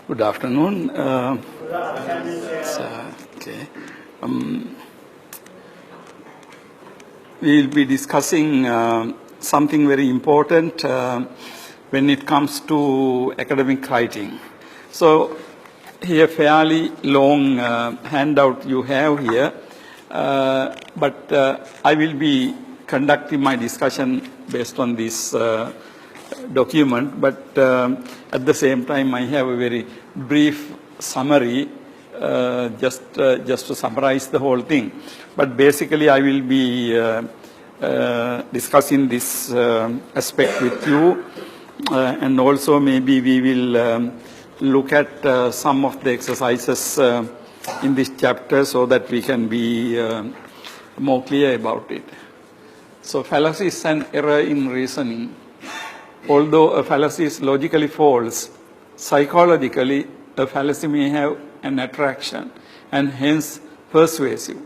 Good afternoon. We will be discussing something very important when it comes to academic writing. So, here fairly long handout you have here, but I will be conducting my discussion based on this document, but at the same time I have a very brief summary just to summarize the whole thing. But basically I will be discussing this aspect with you, and also maybe we will look at some of the exercises in this chapter so that we can be more clear about it. So fallacy is an error in reasoning. Although a fallacy is logically false, psychologically a fallacy may have an attraction and hence persuasive.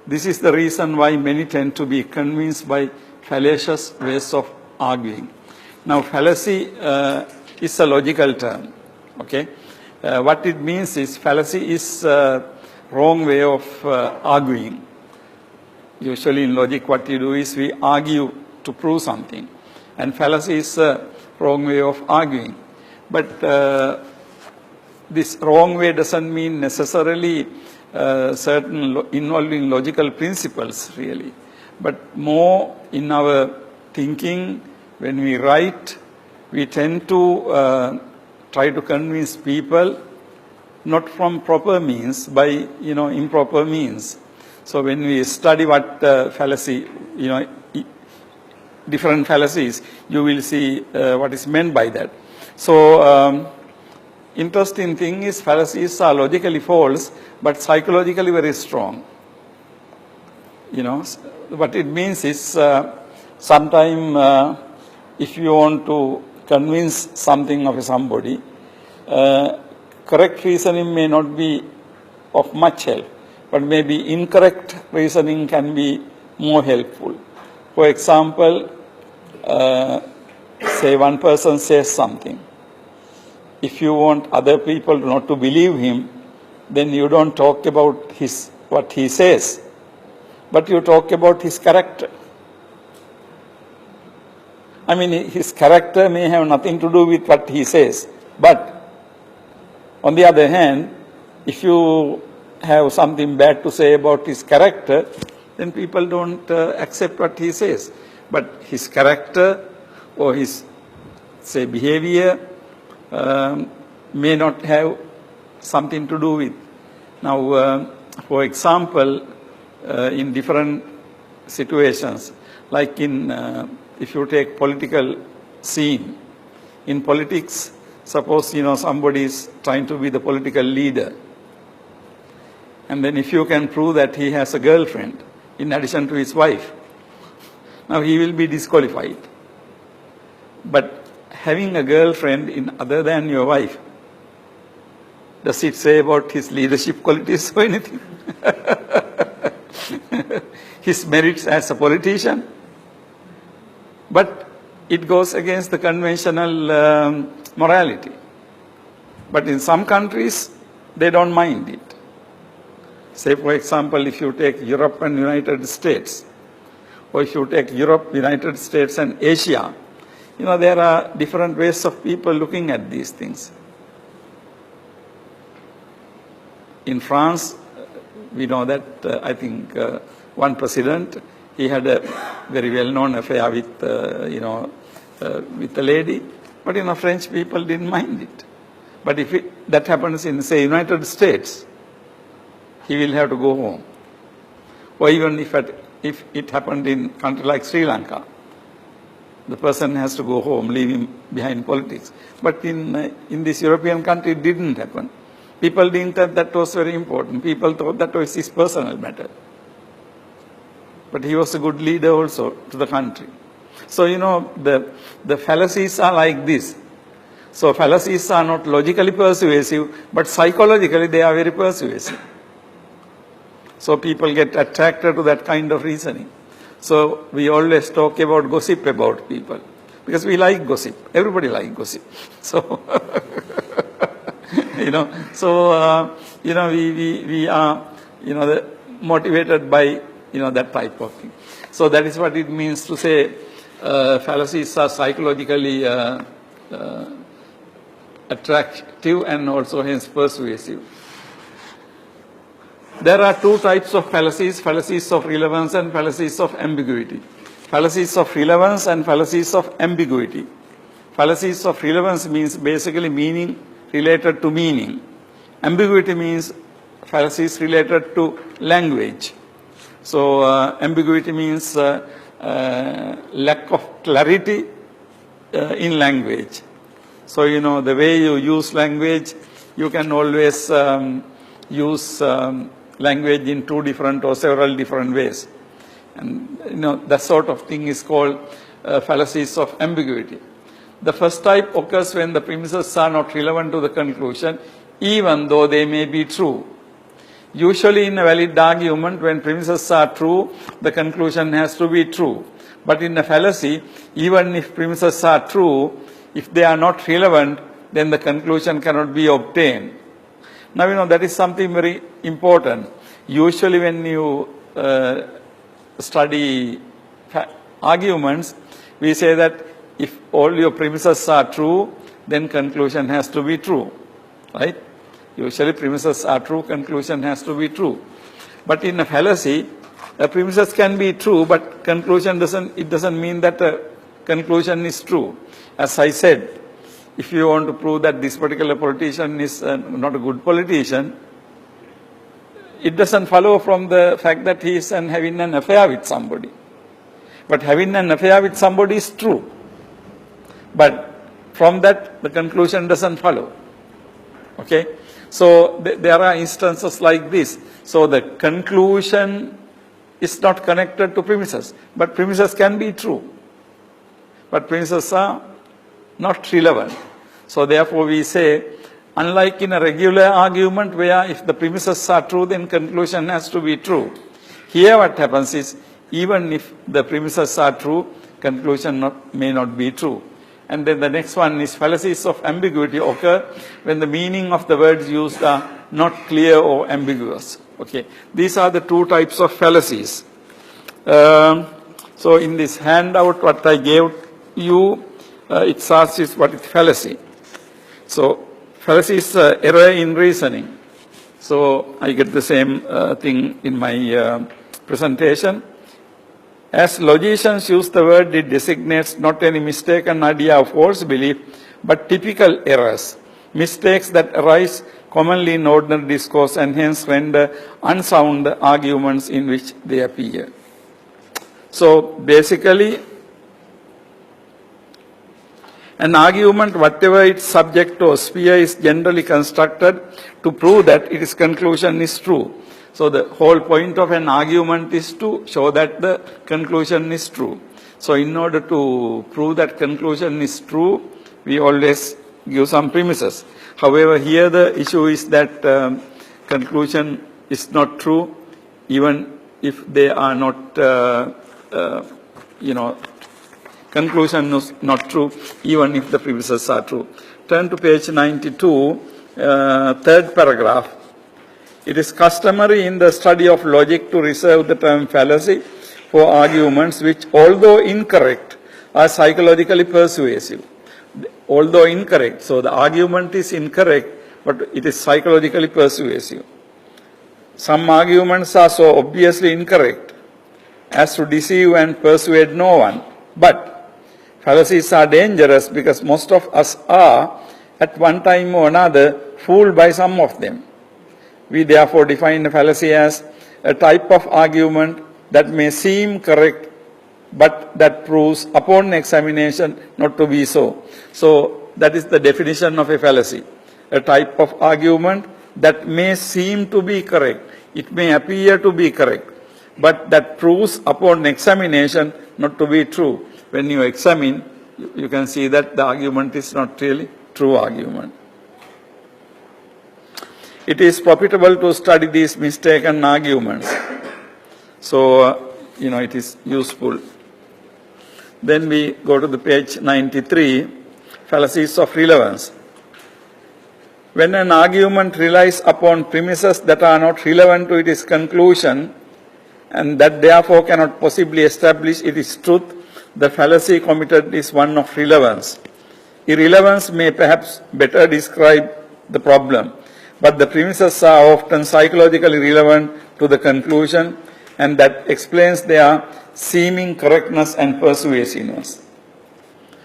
This is the reason why many tend to be convinced by fallacious ways of arguing. Now, fallacy is a logical term. Okay, what it means is fallacy is a wrong way of arguing. Usually in logic, what you do is we argue to prove something, and fallacy is a wrong way of arguing. But this wrong way doesn't mean necessarily certain involving logical principles, really, but more in our thinking. When we write, we tend to try to convince people not from proper means, by improper means. So when we study what fallacy, different fallacies, you will see what is meant by that. So interesting thing is fallacies are logically false, but psychologically very strong. What it means is sometime if you want to convince something of somebody, correct reasoning may not be of much help, but maybe incorrect reasoning can be more helpful. For example, say one person says something. If you want other people not to believe him, then you don't talk about what he says, but you talk about his character. I mean, his character may have nothing to do with what he says, but on the other hand, if you have something bad to say about his character, then people don't accept what he says. But his character or his, say, behavior may not have something to do with. Now, for example, in different situations, like if you take political scene, in politics, suppose somebody is trying to be the political leader, and then if you can prove that he has a girlfriend in addition to his wife, now he will be disqualified. But having a girlfriend other than your wife, does it say about his leadership qualities or anything? His merits as a politician? But it goes against the conventional morality. But in some countries, they don't mind it. Say, for example, if you take Europe and United States, or if you take Europe, United States and Asia, there are different ways of people looking at these things. In France, we know that I think one president, he had a very well-known affair with a lady, but French people didn't mind it. But if that happens in, say, United States, he will have to go home. Or even if it happened in a country like Sri Lanka, the person has to go home, leaving behind politics. But in this European country, it didn't happen. People didn't think that was very important. People thought that was his personal matter. But he was a good leader also to the country. So, the fallacies are like this. So, fallacies are not logically persuasive, but psychologically they are very persuasive. So, people get attracted to that kind of reasoning. So, we always talk about gossip about people, because we like gossip. Everybody likes gossip. So, So, we are, motivated by, that type of thing. So that is what it means to say fallacies are psychologically attractive and also hence persuasive. There are two types of fallacies of relevance and fallacies of ambiguity. Fallacies of relevance and fallacies of ambiguity. Fallacies of relevance means basically meaning related to meaning. Ambiguity means fallacies related to language. So ambiguity means lack of clarity in language. So, the way you use language, you can always use language in two different or several different ways. And, that sort of thing is called fallacies of ambiguity. The first type occurs when the premises are not relevant to the conclusion, even though they may be true. Usually in a valid argument, when premises are true, the conclusion has to be true. But in a fallacy, even if premises are true, if they are not relevant, then the conclusion cannot be obtained. Now, that is something very important. Usually when you study arguments, we say that if all your premises are true, then conclusion has to be true, right? Usually premises are true, conclusion has to be true. But in a fallacy, the premises can be true, but conclusion doesn't mean that the conclusion is true. As I said, if you want to prove that this particular politician is not a good politician, it doesn't follow from the fact that he is having an affair with somebody. But having an affair with somebody is true. But from that, the conclusion doesn't follow. Okay? So there are instances like this. So the conclusion is not connected to premises. But premises can be true. But premises are not relevant. So therefore we say, unlike in a regular argument where if the premises are true, then conclusion has to be true. Here what happens is, even if the premises are true, conclusion may not be true. And then the next one is fallacies of ambiguity occur when the meaning of the words used are not clear or ambiguous. Okay, these are the two types of fallacies. So in this handout, what I gave you, it starts with what is fallacy. So fallacy is error in reasoning. So I get the same thing in my presentation. As logicians use the word, it designates not any mistaken idea or false belief, but typical errors, mistakes that arise commonly in ordinary discourse and hence render unsound arguments in which they appear. So basically, an argument, whatever its subject or sphere, is generally constructed to prove that its conclusion is true. So the whole point of an argument is to show that the conclusion is true. So in order to prove that conclusion is true, we always give some premises. However, here the issue is that conclusion is not true, even if they are not, conclusion is not true, even if the premises are true. Turn to page 92, third paragraph. It is customary in the study of logic to reserve the term fallacy for arguments which, although incorrect, are psychologically persuasive. Although incorrect, so the argument is incorrect, but it is psychologically persuasive. Some arguments are so obviously incorrect as to deceive and persuade no one. But fallacies are dangerous because most of us are, at one time or another, fooled by some of them. We therefore define a fallacy as a type of argument that may seem correct, but that proves upon examination not to be so. So that is the definition of a fallacy. A type of argument that may seem to be correct. It may appear to be correct, but that proves upon examination not to be true. When you examine, you can see that the argument is not really true argument. It is profitable to study these mistaken arguments. So, it is useful. Then we go to the page 93, fallacies of relevance. When an argument relies upon premises that are not relevant to its conclusion and that therefore cannot possibly establish its truth, the fallacy committed is one of relevance. Irrelevance may perhaps better describe the problem, but the premises are often psychologically relevant to the conclusion, and that explains their seeming correctness and persuasiveness.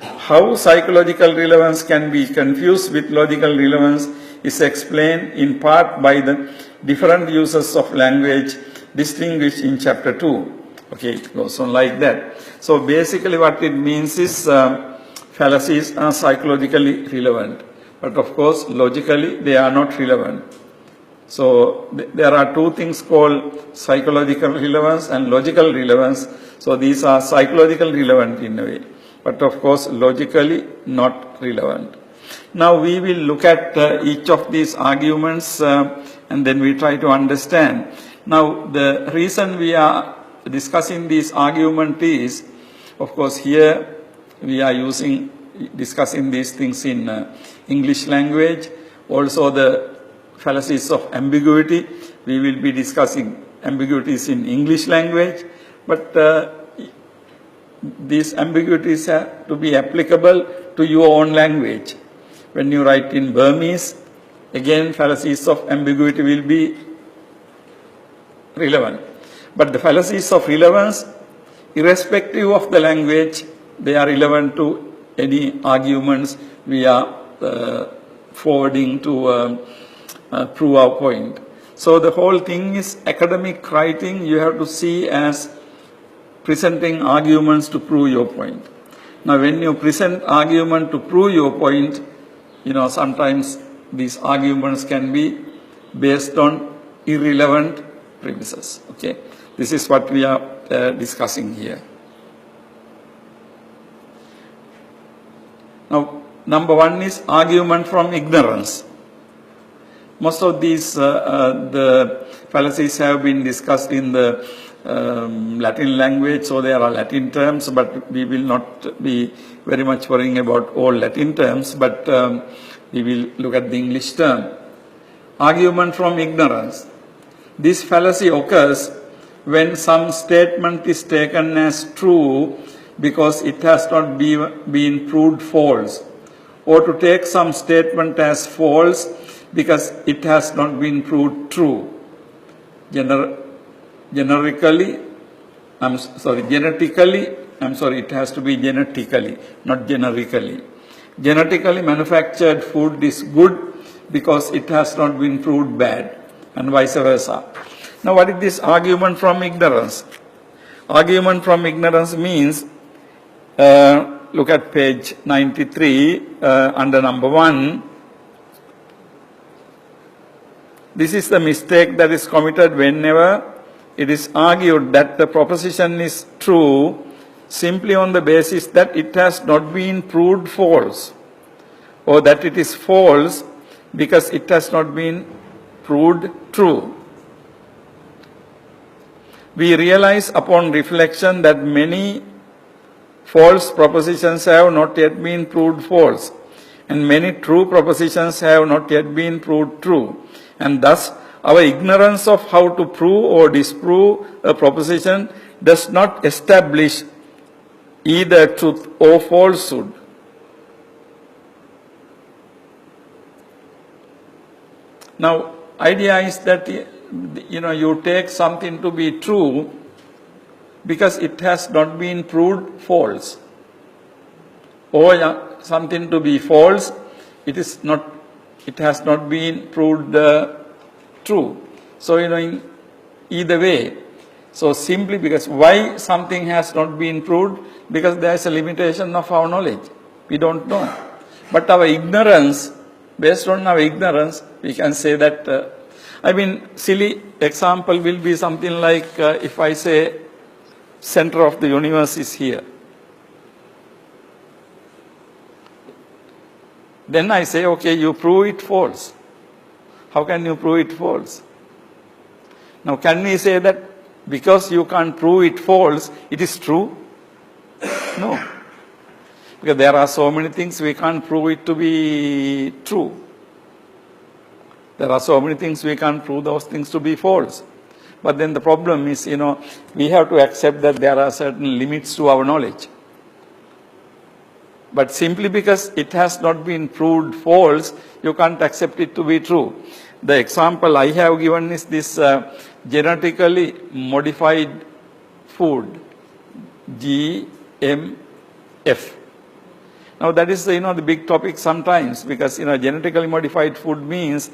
How psychological relevance can be confused with logical relevance is explained in part by the different uses of language distinguished in chapter 2. Okay, it goes on like that. So basically what it means is fallacies are psychologically relevant, but of course logically they are not relevant. So there are two things called psychological relevance and logical relevance. So these are psychologically relevant in a way, but of course logically not relevant. Now we will look at each of these arguments and then we try to understand. Now the reason we are discussing this argument is, of course here we are discussing these things in English language. Also the fallacies of ambiguity, we will be discussing ambiguities in English language, but these ambiguities have to be applicable to your own language. When you write in Burmese, again fallacies of ambiguity will be relevant. But the fallacies of relevance, irrespective of the language, they are relevant to any arguments we are forwarding to prove our point. So the whole thing is academic writing, you have to see as presenting arguments to prove your point. Now when you present argument to prove your point, sometimes these arguments can be based on irrelevant premises. Okay, this is what we are discussing here. Now, number one is argument from ignorance. Most of these the fallacies have been discussed in the Latin language, so there are Latin terms, but we will not be very much worrying about all Latin terms, but we will look at the English term. Argument from ignorance. This fallacy occurs when some statement is taken as true because it has not been proved false, or to take some statement as false because it has not been proved true. Genetically, it has to be genetically, not generically. Genetically manufactured food is good because it has not been proved bad, and vice versa. Now what is this argument from ignorance? Argument from ignorance means, look at page 93 under number 1. This is the mistake that is committed whenever it is argued that the proposition is true simply on the basis that it has not been proved false, or that it is false because it has not been proved true. We realize upon reflection that many false propositions have not yet been proved false, and many true propositions have not yet been proved true. And thus, our ignorance of how to prove or disprove a proposition does not establish either truth or falsehood. Now, idea is that you take something to be true because it has not been proved false, or something to be false, it has not been proved true. So in either way, so simply because why something has not been proved, because there is a limitation of our knowledge, we don't know. But our ignorance, based on our ignorance, we can say that, silly example will be something like if I say center of the universe is here. Then I say, okay, you prove it false. How can you prove it false? Now, can we say that because you can't prove it false, it is true? No. Because there are so many things we can't prove it to be true. There are so many things we can't prove those things to be false. But then the problem is, we have to accept that there are certain limits to our knowledge. But simply because it has not been proved false, you can't accept it to be true. The example I have given is this genetically modified food, GMF. Now that is, the big topic sometimes, because, genetically modified food means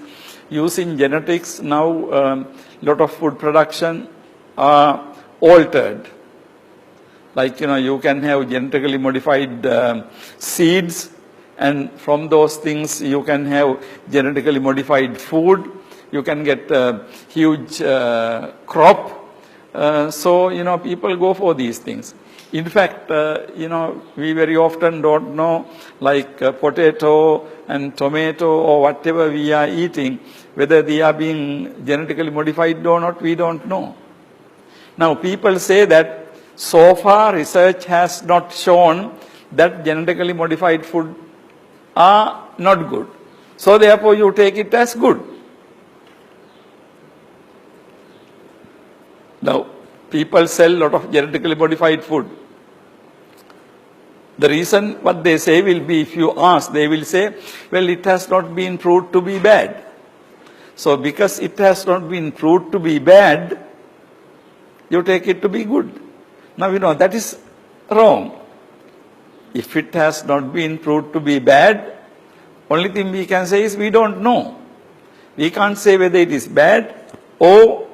using genetics now, lot of food production are altered. Like, you can have genetically modified seeds, and from those things you can have genetically modified food. You can get a huge crop. So, people go for these things. In fact, we very often don't know, like potato and tomato or whatever we are eating, whether they are being genetically modified or not, we don't know. Now, people say that so far research has not shown that genetically modified food are not good. So therefore you take it as good. Now, people sell a lot of genetically modified food. The reason what they say will be, if you ask, they will say, well, it has not been proved to be bad. So because it has not been proved to be bad, you take it to be good. Now, that is wrong. If it has not been proved to be bad, only thing we can say is we don't know. We can't say whether it is bad or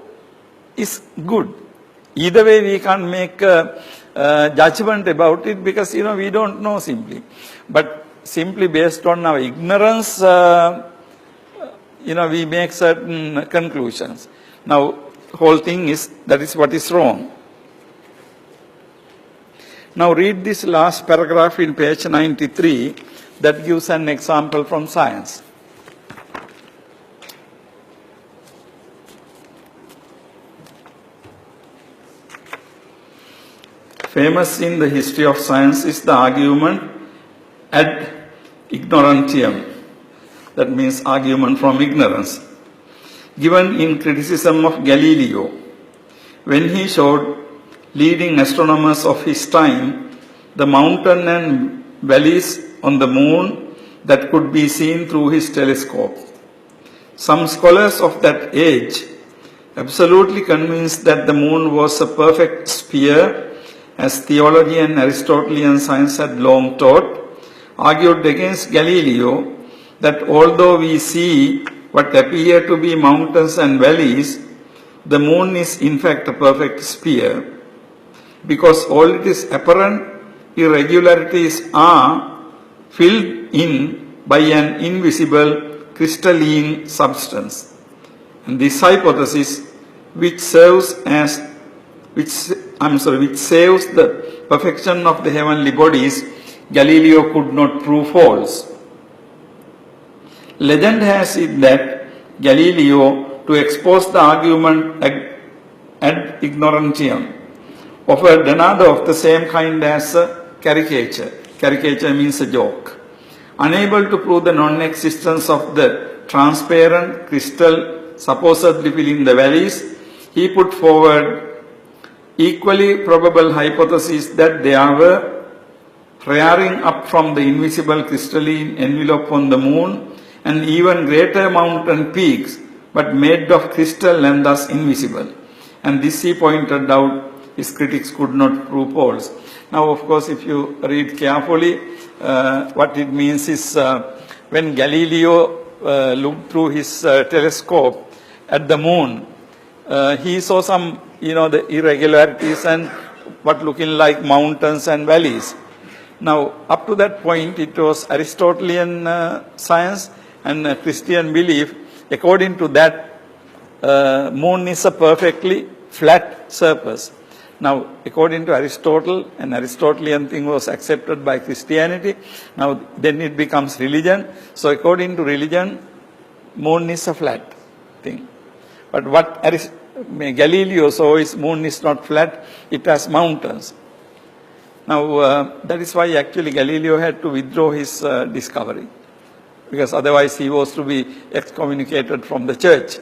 is good. Either way, we can't make a judgment about it because, we don't know simply. But simply based on our ignorance, we make certain conclusions. Now, whole thing is, that is what is wrong. Now read this last paragraph in page 93 that gives an example from science. Famous in the history of science is the argument ad ignorantium, that means argument from ignorance, given in criticism of Galileo, when he showed leading astronomers of his time the mountain and valleys on the moon that could be seen through his telescope. Some scholars of that age, absolutely convinced that the moon was a perfect sphere, as theology and Aristotelian science had long taught, argued against Galileo that although we see what appear to be mountains and valleys, the moon is in fact a perfect sphere, because all it is apparent irregularities are filled in by an invisible crystalline substance. And this hypothesis, which saves the perfection of the heavenly bodies, Galileo could not prove false. Legend has it that Galileo, to expose the argument ad ignorantium, offered another of the same kind as a caricature. Caricature means a joke. Unable to prove the non-existence of the transparent crystal supposedly filling the valleys, he put forward equally probable hypotheses that there were rearing up from the invisible crystalline envelope on the moon and even greater mountain peaks, but made of crystal and thus invisible. And this, he pointed out, his critics could not prove false. Now, of course, if you read carefully, what it means is when Galileo looked through his telescope at the moon, he saw some, the irregularities and what looking like mountains and valleys. Now, up to that point, it was Aristotelian science and Christian belief. According to that, moon is a perfectly flat surface. Now, according to Aristotle, an Aristotelian thing was accepted by Christianity. Now, then it becomes religion. So, according to religion, moon is a flat thing. But what Galileo saw is moon is not flat, it has mountains. Now, that is why actually Galileo had to withdraw his discovery. because otherwise he was to be excommunicated from the church.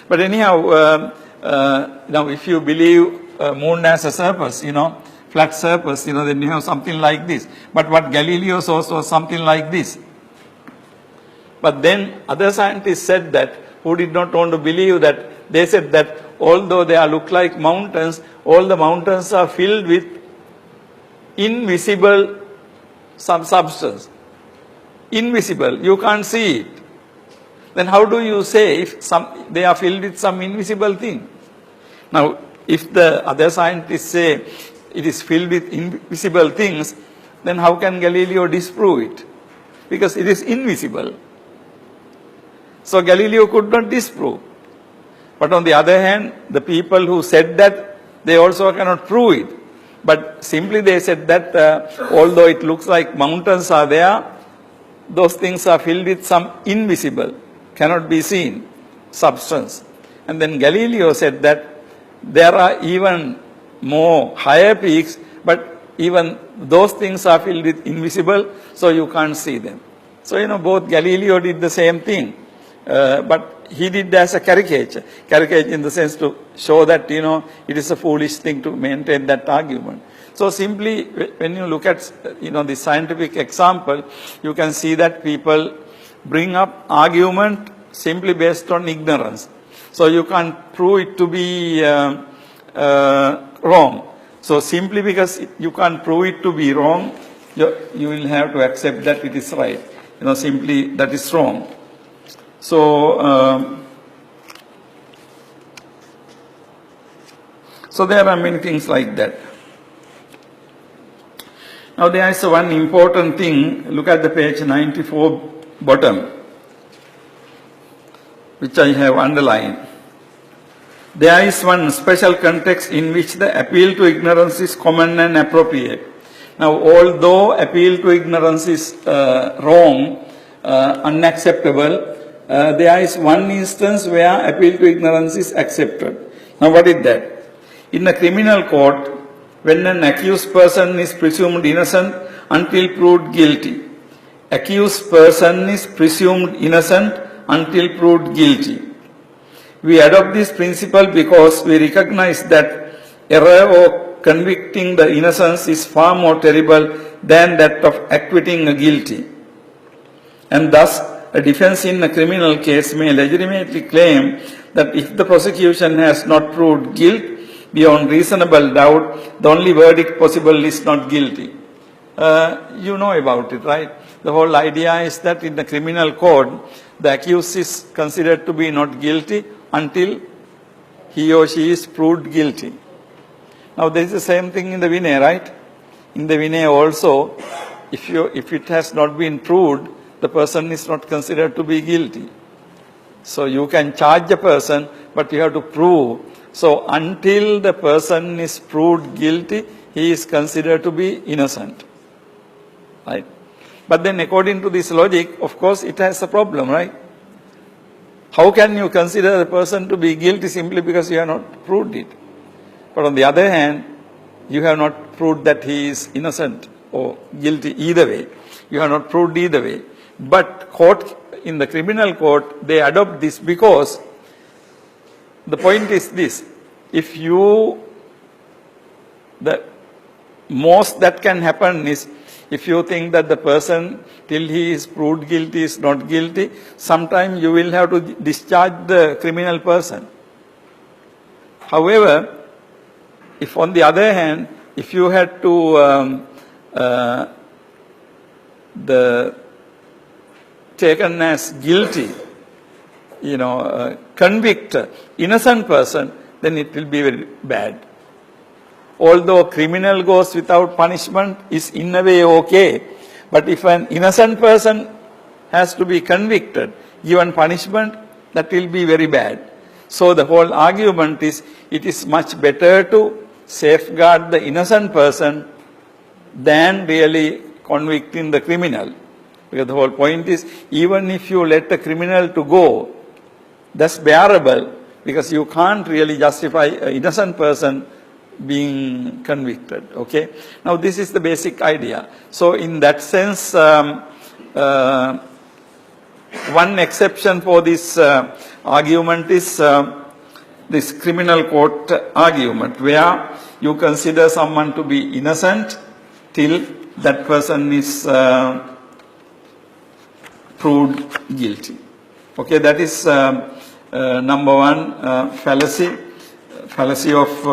But anyhow, now if you believe moon as a surface, flat surface, then you have something like this. But what Galileo saw was something like this. But then other scientists said that, who did not want to believe that, they said that although they look like mountains, all the mountains are filled with invisible substance. Invisible, you can't see it. Then how do you say if they are filled with some invisible thing? Now, if the other scientists say it is filled with invisible things, then how can Galileo disprove it? Because it is invisible. So Galileo could not disprove. But on the other hand, the people who said that, they also cannot prove it. But simply they said that although it looks like mountains are there, those things are filled with some invisible, cannot be seen substance. And then Galileo said that there are even more higher peaks, but even those things are filled with invisible, so you can't see them. So, both Galileo did the same thing, but he did as a caricature in the sense to show that, it is a foolish thing to maintain that argument. So simply, when you look at, the scientific example, you can see that people bring up argument simply based on ignorance. So you can't prove it to be wrong. So simply because you can't prove it to be wrong, you will have to accept that it is right. Simply that is wrong. So, so there are many things like that. Now there is one important thing, look at the page 94 bottom, which I have underlined. There is one special context in which the appeal to ignorance is common and appropriate. Now, although appeal to ignorance is wrong, unacceptable, there is one instance where appeal to ignorance is accepted. Now, what is that? In a criminal court, when an accused person is presumed innocent until proved guilty. Accused person is presumed innocent until proved guilty. We adopt this principle because we recognize that error or convicting the innocent is far more terrible than that of acquitting a guilty. And thus, a defense in a criminal case may legitimately claim that if the prosecution has not proved guilt beyond reasonable doubt, the only verdict possible is not guilty. You know about it, right? The whole idea is that in the criminal code, the accused is considered to be not guilty until he or she is proved guilty. Now, there is the same thing in the Vinay, right? In the Vinay also, if it has not been proved, the person is not considered to be guilty. So you can charge a person, but you have to prove. So until the person is proved guilty, he is considered to be innocent. Right? But then according to this logic, of course, it has a problem, right? How can you consider the person to be guilty simply because you have not proved it? But on the other hand, you have not proved that he is innocent or guilty either way. You have not proved either way. But in the criminal court, they adopt this because the point is this. If the most that can happen is if you think that the person till he is proved guilty is not guilty, sometime you will have to discharge the criminal person. However, if on the other hand, if you had to taken as guilty, convict innocent person, then it will be very bad. Although criminal goes without punishment is in a way okay, but if an innocent person has to be convicted, given punishment, that will be very bad. So the whole argument is, it is much better to safeguard the innocent person than really convicting the criminal. Because the whole point is, even if you let the criminal to go, that's bearable, because you can't really justify an innocent person being convicted. Okay. Now this is the basic idea. So in that sense, one exception for this argument is this criminal court argument, where you consider someone to be innocent till that person is proved guilty. Okay, that is number one fallacy of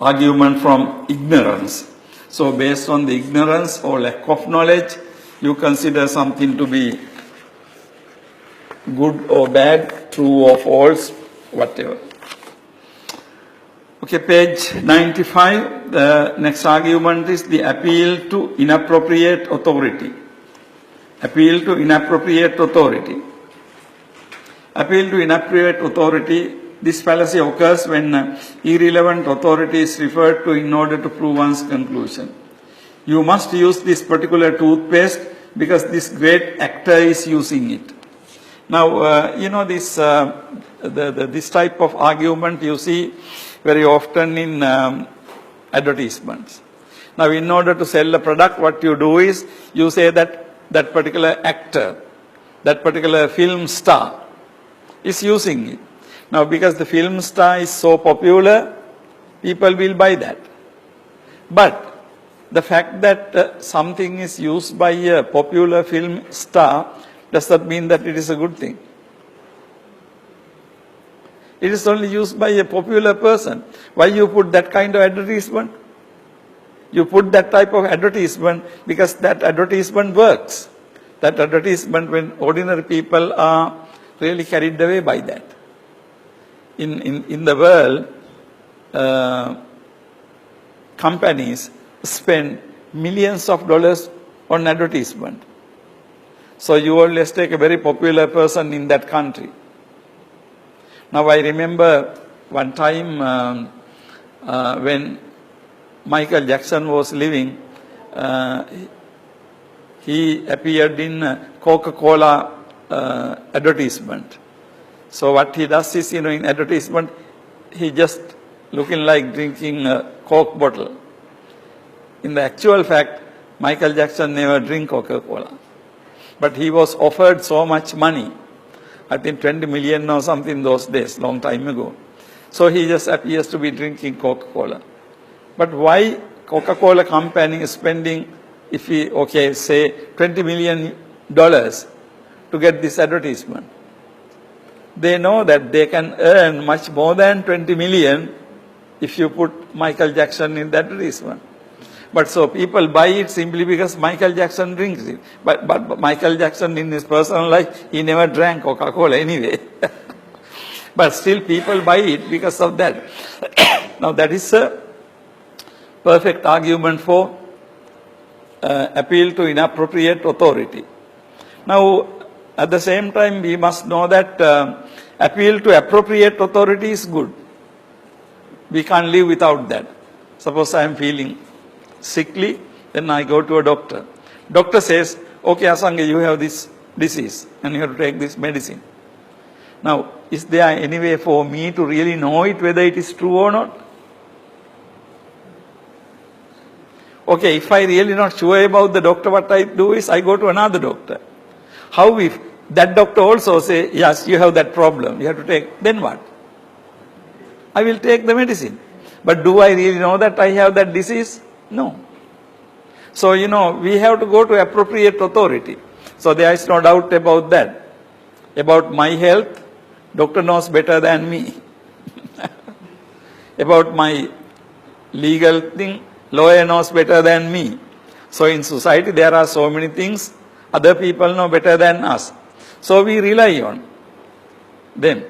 argument from ignorance. So based on the ignorance or lack of knowledge, you consider something to be good or bad, true or false, whatever. Okay, page 95, the next argument is the appeal to inappropriate authority. Appeal to inappropriate authority. Appeal to inappropriate authority, this fallacy occurs when irrelevant authority is referred to in order to prove one's conclusion. You must use this particular toothpaste because this great actor is using it. Now, this this type of argument you see very often in advertisements. Now, in order to sell a product, what you do is you say that that particular actor, that particular film star is using it. Now, because the film star is so popular, people will buy that. But the fact that something is used by a popular film star, does that mean that it is a good thing? It is only used by a popular person. Why you put that kind of advertisement? You put that type of advertisement because that advertisement works. That advertisement, when ordinary people are really carried away by that. In the world, companies spend millions of dollars on advertisement. So you always take a very popular person in that country. Now I remember one time when Michael Jackson was living, he appeared in Coca-Cola advertisement. So what he does is, in advertisement, he just looking like drinking a Coke bottle. In the actual fact, Michael Jackson never drink Coca-Cola. But he was offered so much money, I think 20 million or something those days, long time ago. So he just appears to be drinking Coca-Cola. But why Coca-Cola company is spending, if we, say $20 million to get this advertisement? They know that they can earn much more than 20 million if you put Michael Jackson in the advertisement. But so people buy it simply because Michael Jackson drinks it. But Michael Jackson in his personal life, he never drank Coca-Cola anyway. But still people buy it because of that. Now that is a perfect argument for appeal to inappropriate authority. Now, at the same time, we must know that appeal to appropriate authority is good. We can't live without that. Suppose I am feeling sickly, then I go to a doctor. Doctor says, okay, Asanga, you have this disease and you have to take this medicine. Now, is there any way for me to really know it, whether it is true or not? Okay, if I really not sure about the doctor, what I do is I go to another doctor. How if that doctor also say, yes, you have that problem, you have to take, then what? I will take the medicine. But do I really know that I have that disease? No. So, we have to go to appropriate authority. So there is no doubt about that. About my health, doctor knows better than me. About my legal thing, lawyer knows better than me. So in society there are so many things other people know better than us. So we rely on them.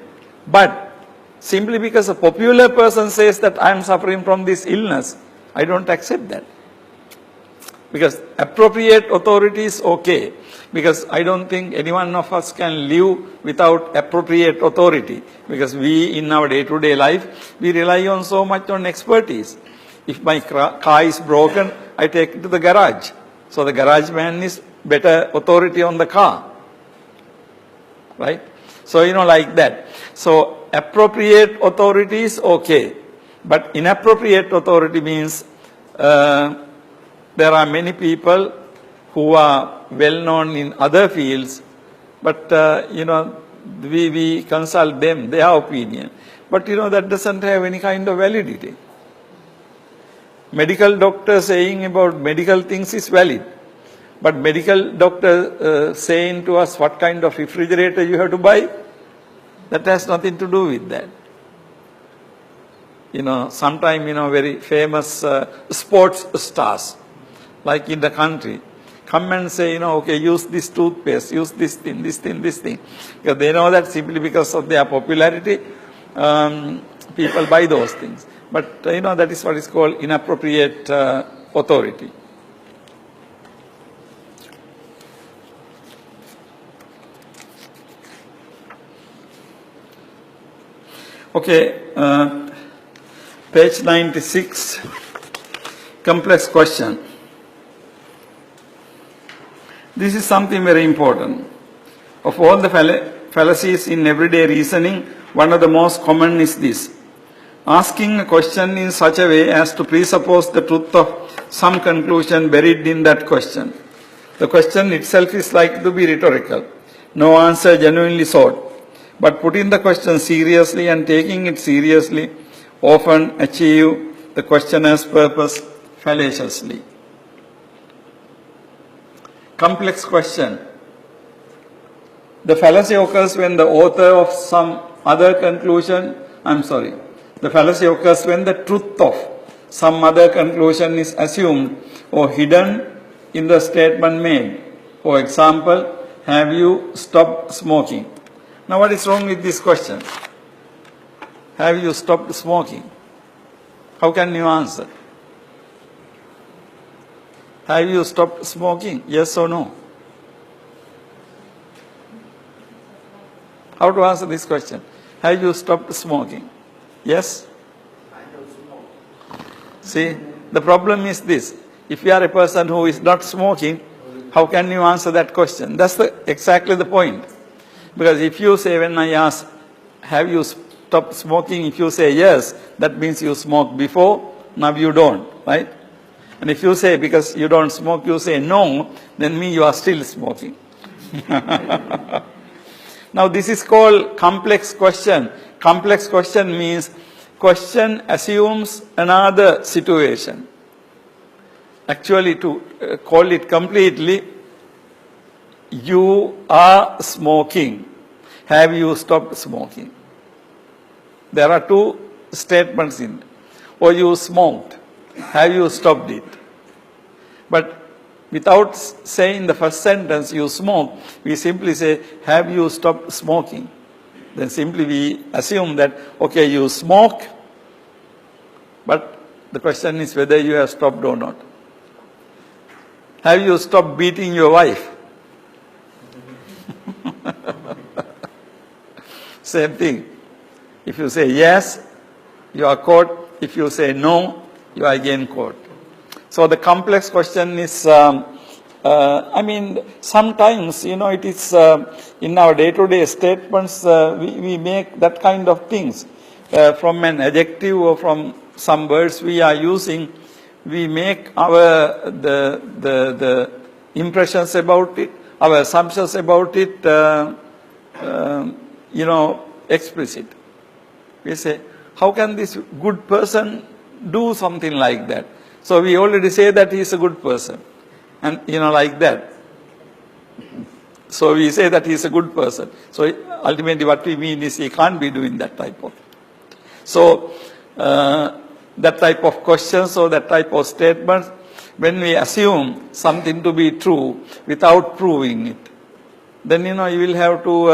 But simply because a popular person says that I am suffering from this illness, I don't accept that. Because appropriate authority is okay. Because I don't think any one of us can live without appropriate authority. Because we, in our day-to-day life, we rely on so much on expertise. If my car is broken, I take it to the garage. So the garage man is better authority on the car. Right? So, like that. So, appropriate authority is okay. But inappropriate authority means there are many people who are well known in other fields But, we consult them, their opinion. But, that doesn't have any kind of validity. Medical doctor saying about medical things is valid. But medical doctor saying to us what kind of refrigerator you have to buy, that has nothing to do with that. Sometimes, very famous sports stars, like in the country, come and say, okay, use this toothpaste, use this thing. Because they know that simply because of their popularity, people buy those things. But, that is what is called inappropriate authority. Okay, page 96, complex question. This is something very important. Of all the fallacies in everyday reasoning, one of the most common is this: asking a question in such a way as to presuppose the truth of some conclusion buried in that question. The question itself is likely to be rhetorical, no answer genuinely sought. But putting the question seriously and taking it seriously often achieve the questioner's purpose fallaciously. Complex question. The fallacy occurs when the author of some other conclusion, the fallacy occurs when the truth of some other conclusion is assumed or hidden in the statement made. For example, have you stopped smoking? Now what is wrong with this question? Have you stopped smoking? How can you answer? Have you stopped smoking? Yes or no? How to answer this question? Have you stopped smoking? Yes? I don't smoke. See, the problem is this. If you are a person who is not smoking, how can you answer that question? That's exactly the point. Because if you say, when I ask, have you stopped smoking? If you say yes, that means you smoked before, now you don't, right? And if you say, because you don't smoke, you say no, then means you are still smoking. Now this is called complex question. Complex question means question assumes another situation. Actually, to call it completely, you are smoking. Have you stopped smoking? There are two statements in it. Or you smoked. Have you stopped it? But without saying the first sentence, you smoke, we simply say, have you stopped smoking? Then simply we assume that, okay, you smoke, but the question is whether you have stopped or not. Have you stopped beating your wife? Same thing. If you say yes, you are caught. If you say no, you are again caught. So the complex question is, sometimes, it is in our day-to-day statements, we make that kind of things. From an adjective or from some words we are using, we make our, the impressions about it, our assumptions about it, explicit. We say, how can this good person do something like that? So we already say that he is a good person. And, like that. So we say that he is a good person. So ultimately what we mean is he can't be doing that type of. So that type of questions or that type of statements, when we assume something to be true without proving it, then, you will have to,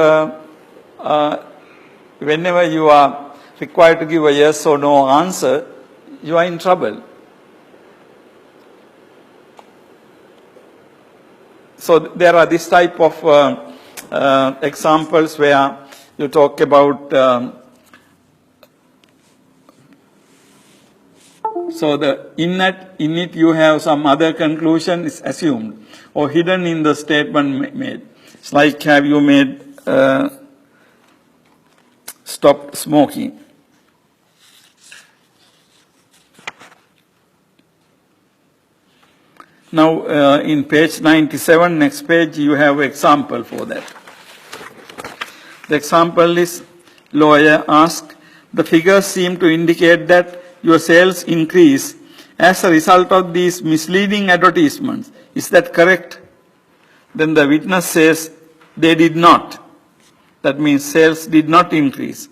whenever you are required to give a yes or no answer, you are in trouble. So there are this type of examples where you talk about, so in it you have some other conclusion is assumed or hidden in the statement made. It's like, have you made, stopped smoking? Now, in page 97, next page, you have example for that. The example is lawyer asks, the figures seem to indicate that your sales increase as a result of these misleading advertisements. Is that correct? Then the witness says they did not. That means sales did not increase.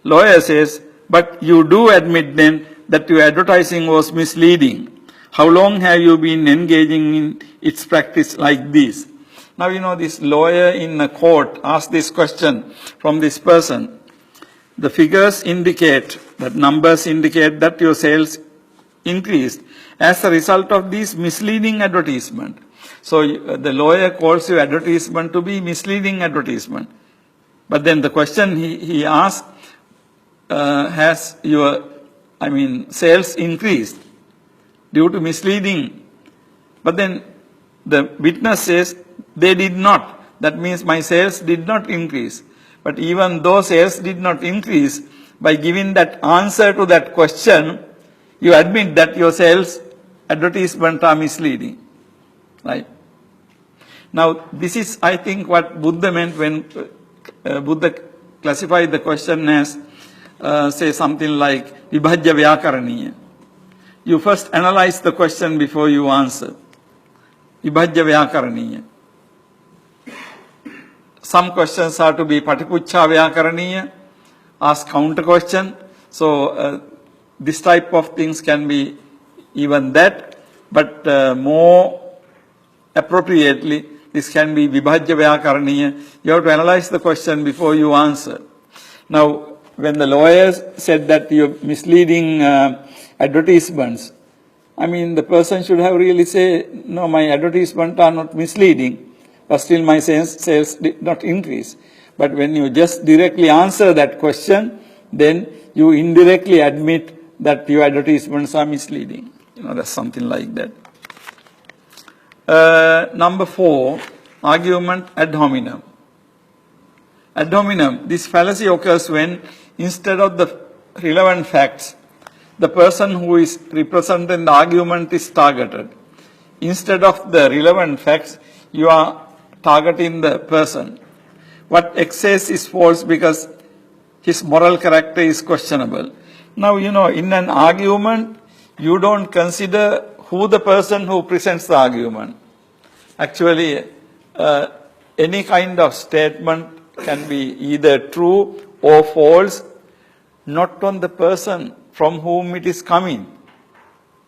Lawyer says, but you do admit then that your advertising was misleading. How long have you been engaging in its practice like this? Now, this lawyer in a court asked this question from this person. The figures indicate, that numbers indicate that your sales increased as a result of these misleading advertisement. So the lawyer calls your advertisement to be misleading advertisement. But then the question he asked, has your, sales increased due to misleading? But then the witness says they did not. That means my sales did not increase. But even though sales did not increase, by giving that answer to that question, you admit that your sales advertisement are misleading. Right? Now, this is, I think, what Buddha meant when Buddha classified the question as, say, something like vibhajya vyakaraniya. You first analyze the question before you answer. Vibhajya vyakaraniya. Some questions are to be patipuccha vyakaraniya, ask counter question. So this type of things can be even that, but more appropriately, this can be vibhajya vyakaraniya. You have to analyze the question before you answer. Now, when the lawyers said that you're misleading advertisements, the person should have really said, no, my advertisements are not misleading, but still my sales did not increase. But when you just directly answer that question, then you indirectly admit that your advertisements are misleading. That's something like that. Number 4, argument ad hominem. Ad hominem, this fallacy occurs when instead of the relevant facts, the person who is representing the argument is targeted. Instead of the relevant facts, you are targeting the person. What X says is false because his moral character is questionable. Now, in an argument, you don't consider who the person who presents the argument. Actually, any kind of statement can be either true or false, not on the person from whom it is coming.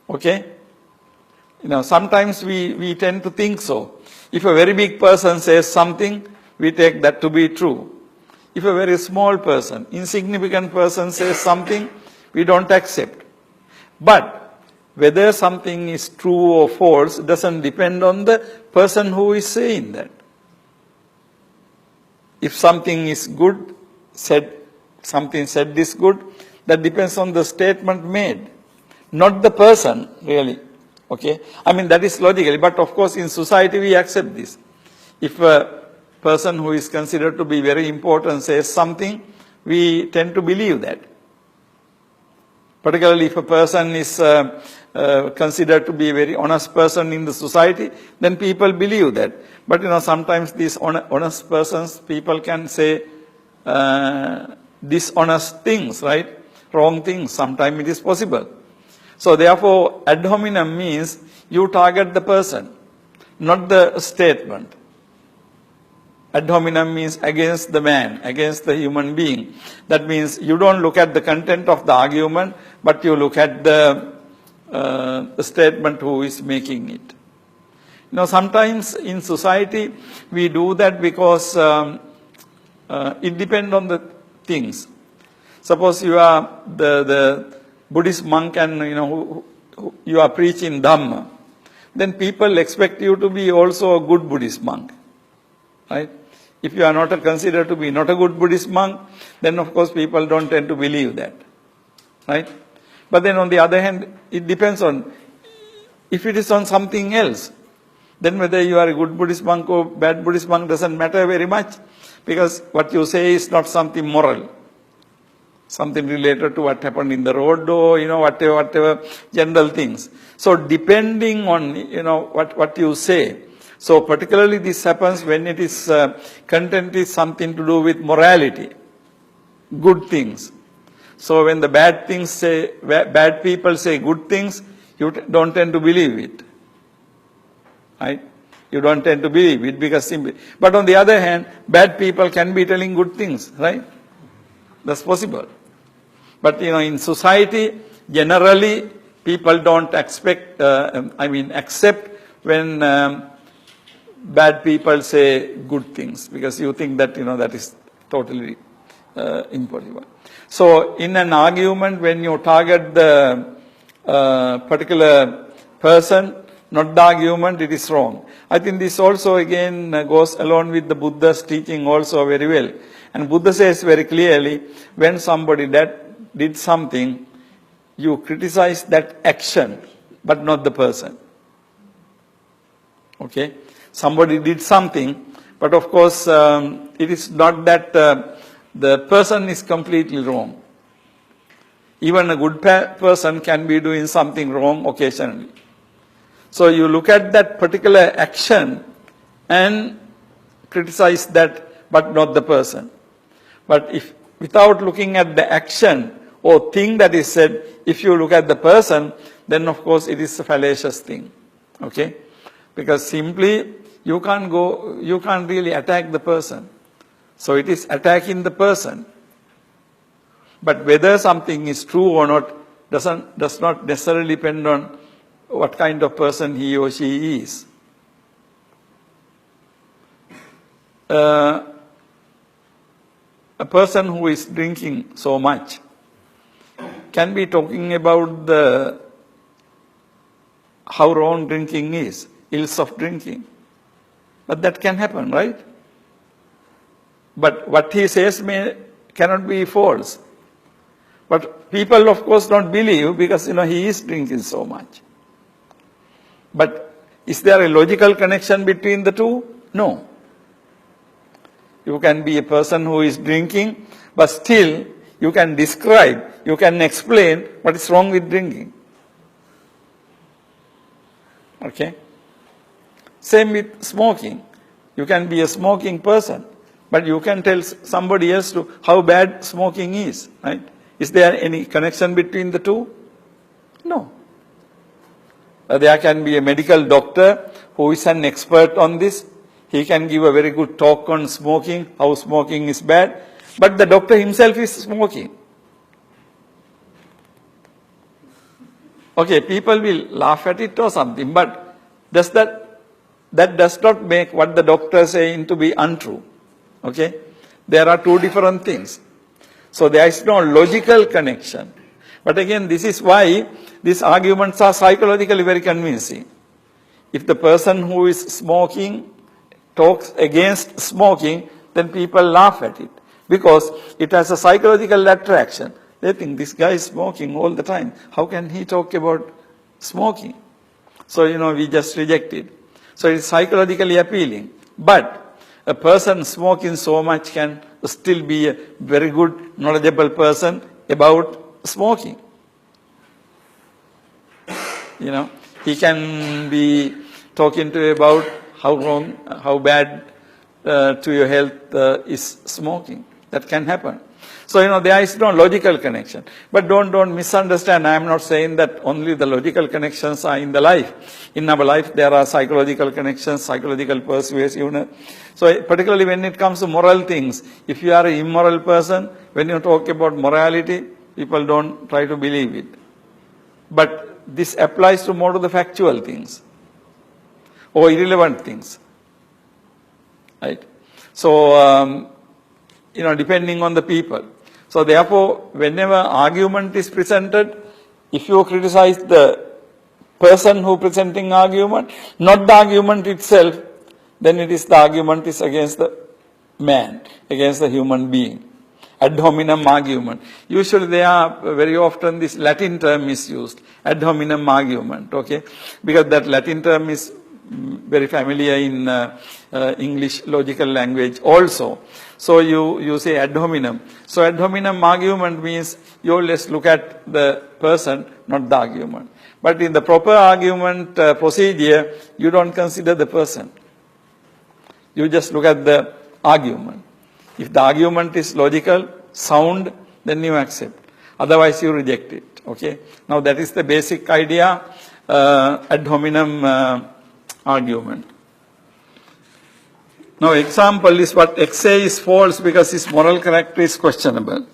Okay? Sometimes we tend to think so. If a very big person says something, we take that to be true. If a very small person, insignificant person says something, we don't accept. But whether something is true or false doesn't depend on the person who is saying that. If something is good, something said is good, that depends on the statement made, not the person, really. Okay? That is logically, but of course in society we accept this. If a person who is considered to be very important says something, we tend to believe that. Particularly if a person is considered to be a very honest person in the society, then people believe that. But sometimes these honest persons, people can say dishonest things, right? Wrong things. Sometimes it is possible. So therefore, ad hominem means you target the person, not the statement. Ad hominem means against the man, against the human being. That means you don't look at the content of the argument, but you look at the statement who is making it. Sometimes in society we do that because it depends on the things. Suppose you are the Buddhist monk and you are preaching Dhamma, then people expect you to be also a good Buddhist monk, right? If you are not considered to be not a good Buddhist monk, then of course people don't tend to believe that, right? But then on the other hand, it depends on, if it is on something else, then whether you are a good Buddhist monk or bad Buddhist monk doesn't matter very much, because what you say is not something moral, something related to what happened in the road or, whatever general things. So depending on, what you say, So particularly this happens when it is, content is something to do with morality, good things. So when the bad people say good things, you don't tend to believe it. Right? You don't tend to believe it because simply, but on the other hand, bad people can be telling good things, right? That's possible. But in society, generally, people don't accept when bad people say good things because you think that, that is totally impossible. So in an argument, when you target the particular person, not the argument, it is wrong. I think this also again goes along with the Buddha's teaching also very well. And Buddha says very clearly, when somebody that did something, you criticize that action, but not the person. Okay? Somebody did something, but of course, it is not that the person is completely wrong. Even a good person can be doing something wrong occasionally. So you look at that particular action and criticize that, but not the person. But if without looking at the action or thing that is said, if you look at the person, then of course it is a fallacious thing. Okay? Because simply you can't really attack the person. So it is attacking the person. But whether something is true or not does not necessarily depend on what kind of person he or she is. A person who is drinking so much can be talking about how wrong drinking is, ills of drinking. But that can happen, right? But what he says cannot be false. But people, of course, don't believe because, he is drinking so much. But is there a logical connection between the two? No. You can be a person who is drinking, but still you can describe, you can explain what is wrong with drinking. Okay? Same with smoking. You can be a smoking person, but you can tell somebody else how bad smoking is, right? Is there any connection between the two? No. There can be a medical doctor who is an expert on this. He can give a very good talk on smoking, how smoking is bad, but the doctor himself is smoking. Okay, people will laugh at it or something, but that does not make what the doctor is saying to be untrue. Okay? There are two different things. So there is no logical connection. But again, this is why these arguments are psychologically very convincing. If the person who is smoking talks against smoking, then people laugh at it because it has a psychological attraction. They think this guy is smoking all the time. How can he talk about smoking? So, we just reject it. So it's psychologically appealing. But a person smoking so much can still be a very good, knowledgeable person about smoking. He can be talking to you about how wrong, how bad to your health is smoking. That can happen. So, there is no logical connection. But don't misunderstand. I am not saying that only the logical connections are in the life. In our life, there are psychological connections, psychological persuasion. So, particularly when it comes to moral things, if you are an immoral person, when you talk about morality, people don't try to believe it. But this applies to more to the factual things or irrelevant things. Right? So, depending on the people. So therefore, whenever argument is presented, if you criticize the person who presenting argument, not the argument itself, then it is the argument is against the man, against the human being. Ad hominem argument. Usually there are very often this Latin term is used, ad hominem argument, okay? Because that Latin term is very familiar in English logical language also. So you say ad hominem. So ad hominem argument means you always look at the person, not the argument. But in the proper argument procedure, you don't consider the person. You just look at the argument. If the argument is logical, sound, then you accept. Otherwise, you reject it. Okay. Now, that is the basic idea, ad hominem argument. Now, example is what XA is false because his moral character is questionable.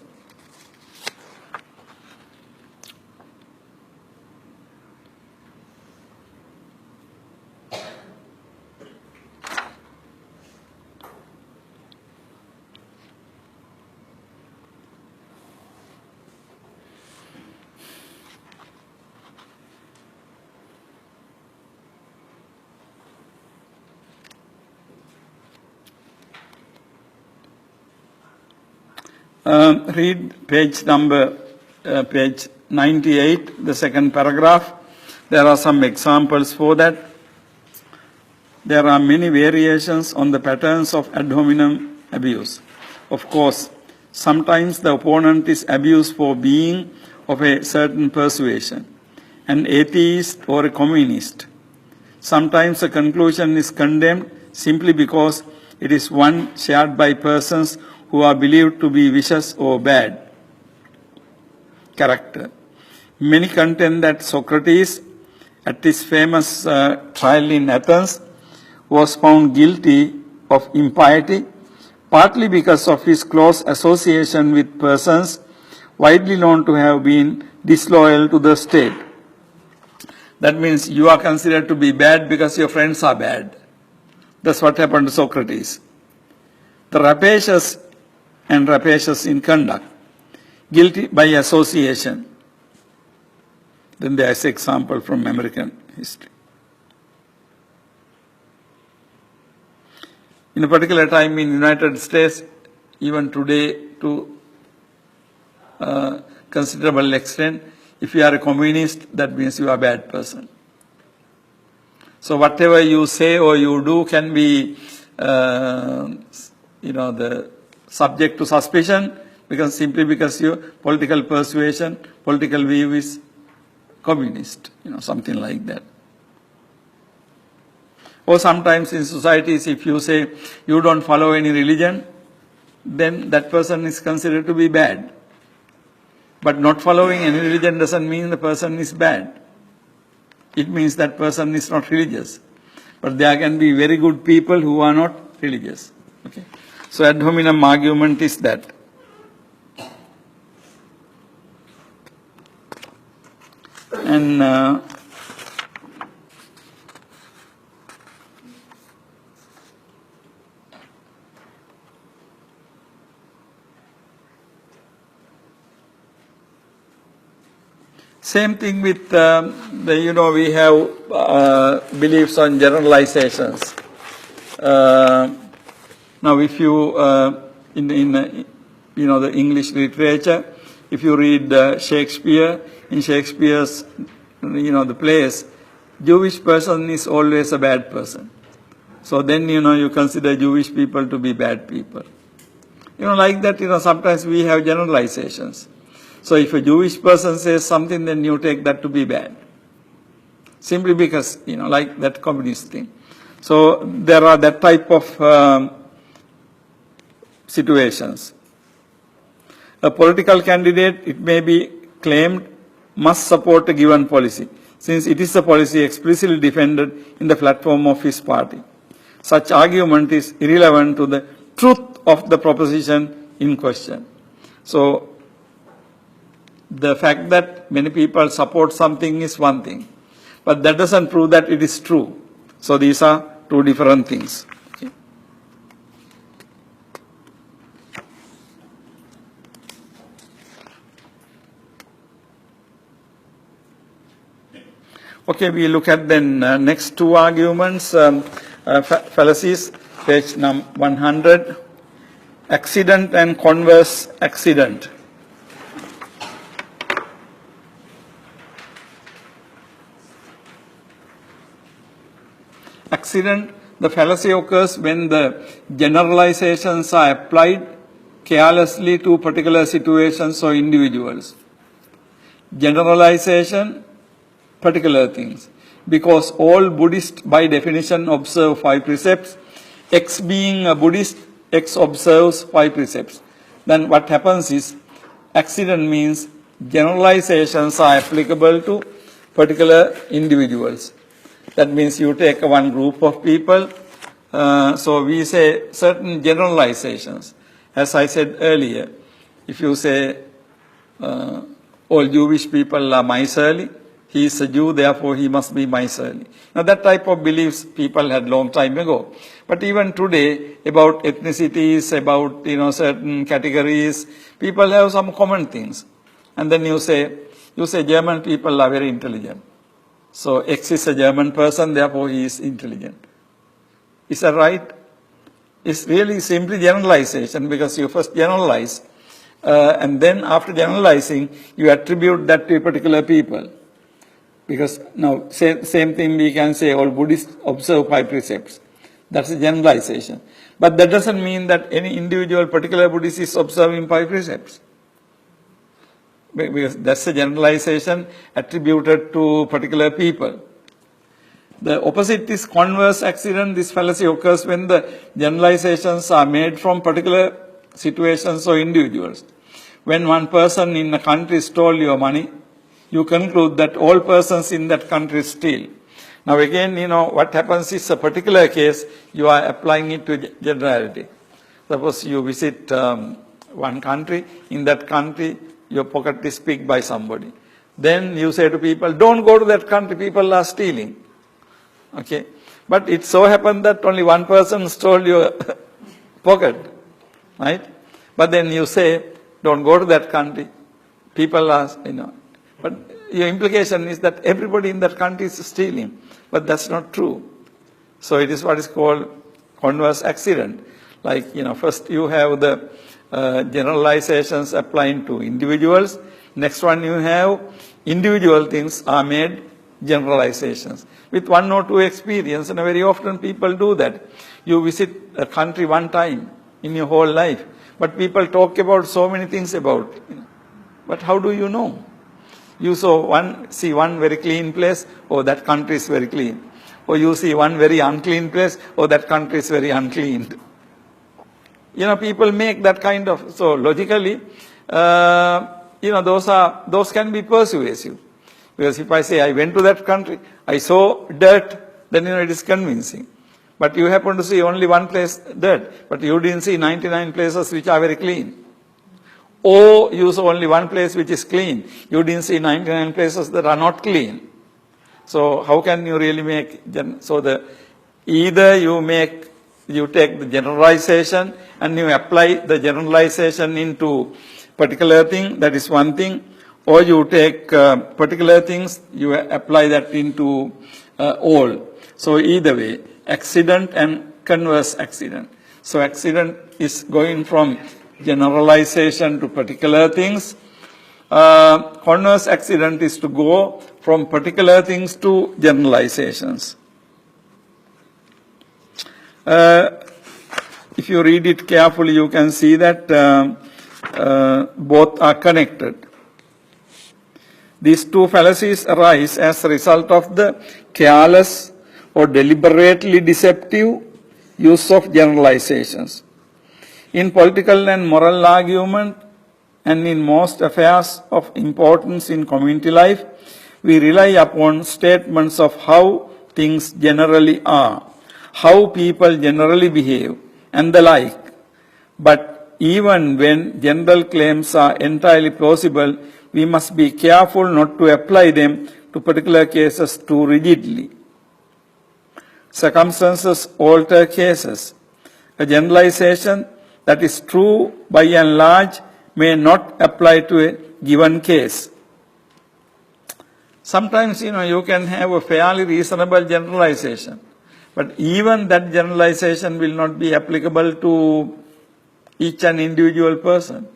Read page 98, the second paragraph. There are some examples for that. There are many variations on the patterns of ad hominem abuse. Of course, sometimes the opponent is abused for being of a certain persuasion, an atheist or a communist. Sometimes the conclusion is condemned simply because it is one shared by persons who are believed to be vicious or bad character. Many contend that Socrates, at his famous trial in Athens, was found guilty of impiety, partly because of his close association with persons widely known to have been disloyal to the state. That means you are considered to be bad because your friends are bad. That's what happened to Socrates. The rapacious and rapacious in conduct, guilty by association. Then there is an example from American history. In a particular time in the United States, even today to considerable extent, if you are a communist, that means you are a bad person. So whatever you say or you do can be, the subject to suspicion simply because your political persuasion, political view is communist, something like that. Or sometimes in societies, if you say you don't follow any religion, then that person is considered to be bad. But not following any religion doesn't mean the person is bad. It means that person is not religious. But there can be very good people who are not religious. Okay. So ad hominem argument is that. And same thing with we have beliefs on generalizations. Now, if you in the English literature, if you read Shakespeare, in Shakespeare's the plays, Jewish person is always a bad person. So then you consider Jewish people to be bad people. Like that. Sometimes we have generalizations. So if a Jewish person says something, then you take that to be bad. Simply because, like that communist thing. So there are that type of situations. A political candidate, it may be claimed, must support a given policy, since it is a policy explicitly defended in the platform of his party. Such argument is irrelevant to the truth of the proposition in question. So the fact that many people support something is one thing, but that doesn't prove that it is true. So these are two different things. Okay, we look at then next two arguments, fallacies, page 100, accident and converse accident. Accident, the fallacy occurs when the generalizations are applied carelessly to particular situations or individuals. Generalization, particular things. Because all Buddhists by definition observe 5 precepts, X being a Buddhist, X observes 5 precepts. Then what happens is, accident means generalizations are applicable to particular individuals. That means you take one group of people, so we say certain generalizations. As I said earlier, if you say all Jewish people are miserly, he is a Jew, therefore he must be miserly. Now that type of beliefs people had long time ago. But even today, about ethnicities, about certain categories, people have some common things. And then you say German people are very intelligent. So X is a German person, therefore he is intelligent. Is that right? It's really simply generalization, because you first generalize, and then after generalizing, you attribute that to particular people. Because now, same thing we can say all Buddhists observe 5 precepts. That's a generalization. But that doesn't mean that any individual particular Buddhist is observing 5 precepts. Because that's a generalization attributed to particular people. The opposite is converse accident. This fallacy occurs when the generalizations are made from particular situations or individuals. When one person in a country stole your money, you conclude that all persons in that country steal. Now again, what happens is a particular case, you are applying it to generality. Suppose you visit one country, in that country, your pocket is picked by somebody. Then you say to people, don't go to that country, people are stealing. Okay. But it so happened that only one person stole your pocket. Right? But then you say, don't go to that country, people are, But your implication is that everybody in that country is stealing. But that's not true. So it is what is called converse accident. Like, first you have the generalizations applying to individuals. Next one you have individual things are made generalizations. With 1 or 2 experience, and very often people do that. You visit a country one time in your whole life. But people talk about so many things about it. But how do you know? You see one very clean place, oh, that country is very clean. Or you see one very unclean place, oh, that country is very unclean. People make that kind of, so logically, those can be persuasive. Because if I say I went to that country, I saw dirt, then it is convincing. But you happen to see only one place dirt, but you didn't see 99 places which are very clean. Or you saw only one place which is clean. You didn't see 99 places that are not clean. So how can you really make, either you take the generalization and you apply the generalization into particular thing, that is one thing, or you take particular things, you apply that into all. So either way, accident and converse accident. So accident is going from generalization to particular things. Converse accident is to go from particular things to generalizations. If you read it carefully, you can see that both are connected. These 2 fallacies arise as a result of the careless or deliberately deceptive use of generalizations. In political and moral argument, and in most affairs of importance in community life, we rely upon statements of how things generally are, how people generally behave, and the like. But even when general claims are entirely plausible, we must be careful not to apply them to particular cases too rigidly. Circumstances alter cases. A generalization that is true by and large may not apply to a given case. Sometimes, you can have a fairly reasonable generalization, but even that generalization will not be applicable to each and individual person.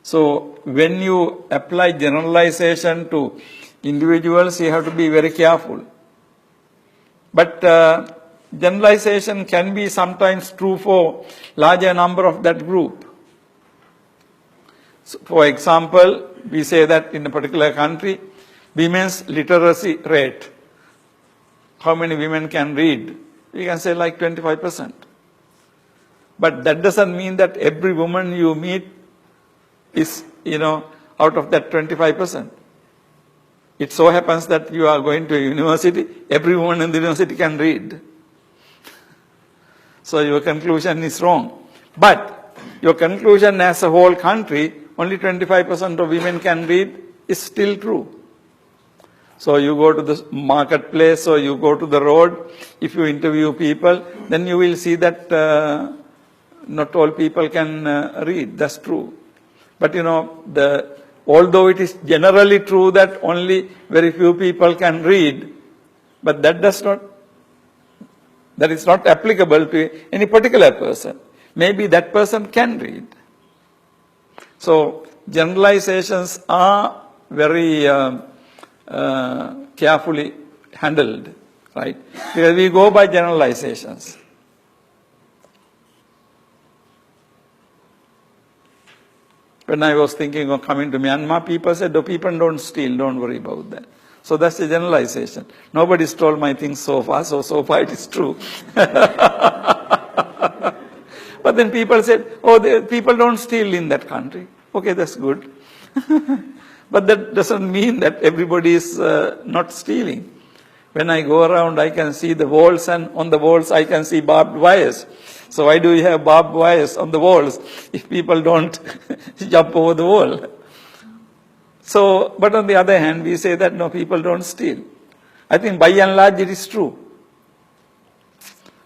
So when you apply generalization to individuals, you have to be very careful. But generalization can be sometimes true for larger number of that group. So for example, we say that in a particular country, women's literacy rate, how many women can read? We can say like 25%. But that doesn't mean that every woman you meet is, out of that 25%. It so happens that you are going to a university, every woman in the university can read. So your conclusion is wrong. But your conclusion as a whole country, only 25% of women can read, is still true. So you go to the marketplace or you go to the road, if you interview people, then you will see that not all people can read. That's true. But although it is generally true that only very few people can read, but that is not applicable to any particular person. Maybe that person can read. So generalizations are very carefully handled, right? Because we go by generalizations. When I was thinking of coming to Myanmar, people said, people don't steal, don't worry about that. So that's a generalization. Nobody stole my things so far, so far it is true. But then people said, people don't steal in that country. Okay, that's good. But that doesn't mean that everybody is not stealing. When I go around, I can see the walls, and on the walls I can see barbed wires. So why do we have barbed wires on the walls if people don't jump over the wall? So, but on the other hand, we say that no, people don't steal. I think by and large it is true.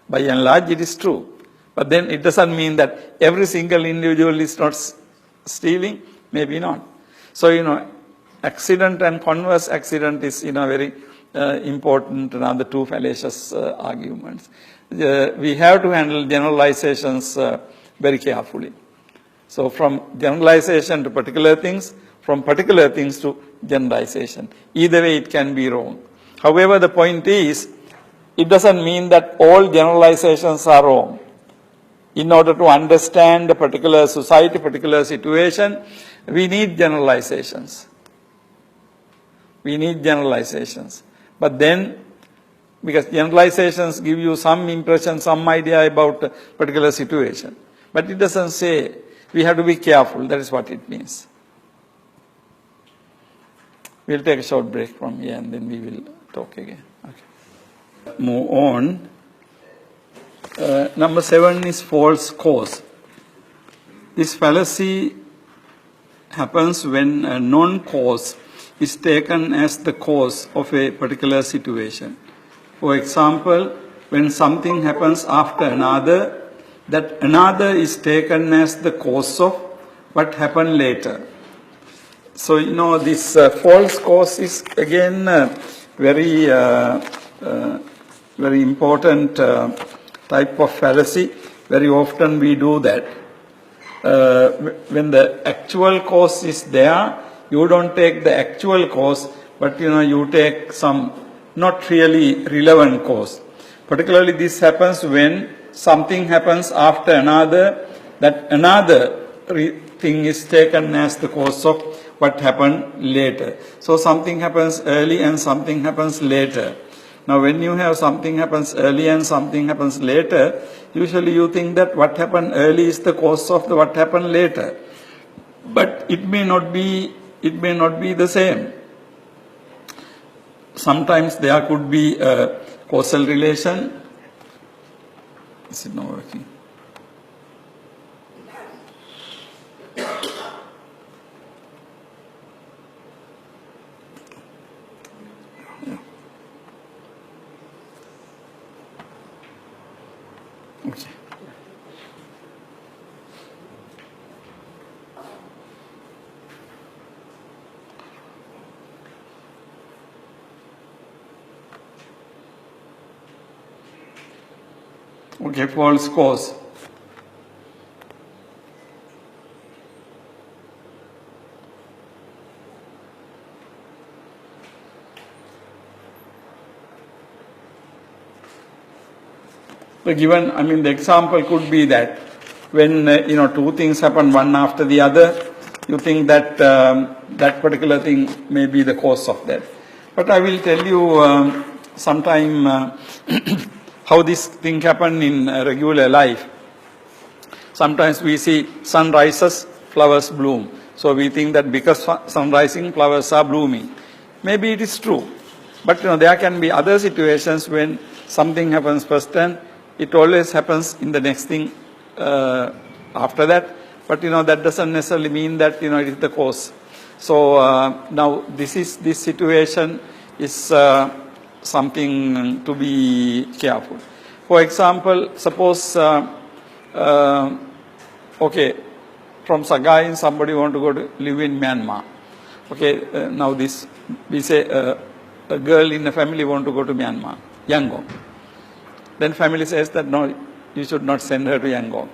By and large it is true. But then it doesn't mean that every single individual is not stealing. Maybe not. So, accident and converse accident is, very important, the two fallacious arguments. We have to handle generalizations very carefully. So from generalization to particular things, from particular things to generalization. Either way it can be wrong. However, the point is, it doesn't mean that all generalizations are wrong. In order to understand a particular society, particular situation, we need generalizations. We need generalizations. But then, because generalizations give you some impression, some idea about a particular situation. But it doesn't say, we have to be careful, that is what it means. We'll take a short break from here and then we will talk again. Okay. Move on. Number 7 is false cause. This fallacy happens when a non-cause is taken as the cause of a particular situation. For example, when something happens after another, that another is taken as the cause of what happened later. So, this false cause is again very important type of fallacy. Very often we do that. When the actual cause is there, you don't take the actual cause, but you take some not really relevant cause. Particularly this happens when something happens after another, that another thing is taken as the cause of what happened later. So something happens early and something happens later. Now when you have something happens early and something happens later, usually you think that what happened early is the cause of what happened later. But it may not be the same. Sometimes there could be a causal relation. Is it not working? Okay. Okay, false cause. The the example could be that when, two things happen one after the other, you think that that particular thing may be the cause of that. But I will tell you sometime how this thing happen in regular life. Sometimes we see sun rises, flowers bloom. So we think that because sun rising, flowers are blooming. Maybe it is true. But there can be other situations when something happens first and it always happens in the next thing after that. But that doesn't necessarily mean that it is the cause. So now this situation is something to be careful. For example, suppose okay, from Sagaing somebody want to go to live in Myanmar. Okay, now this we say a girl in a family want to go to Myanmar, Yangon. Then family says that no, you should not send her to Yangon.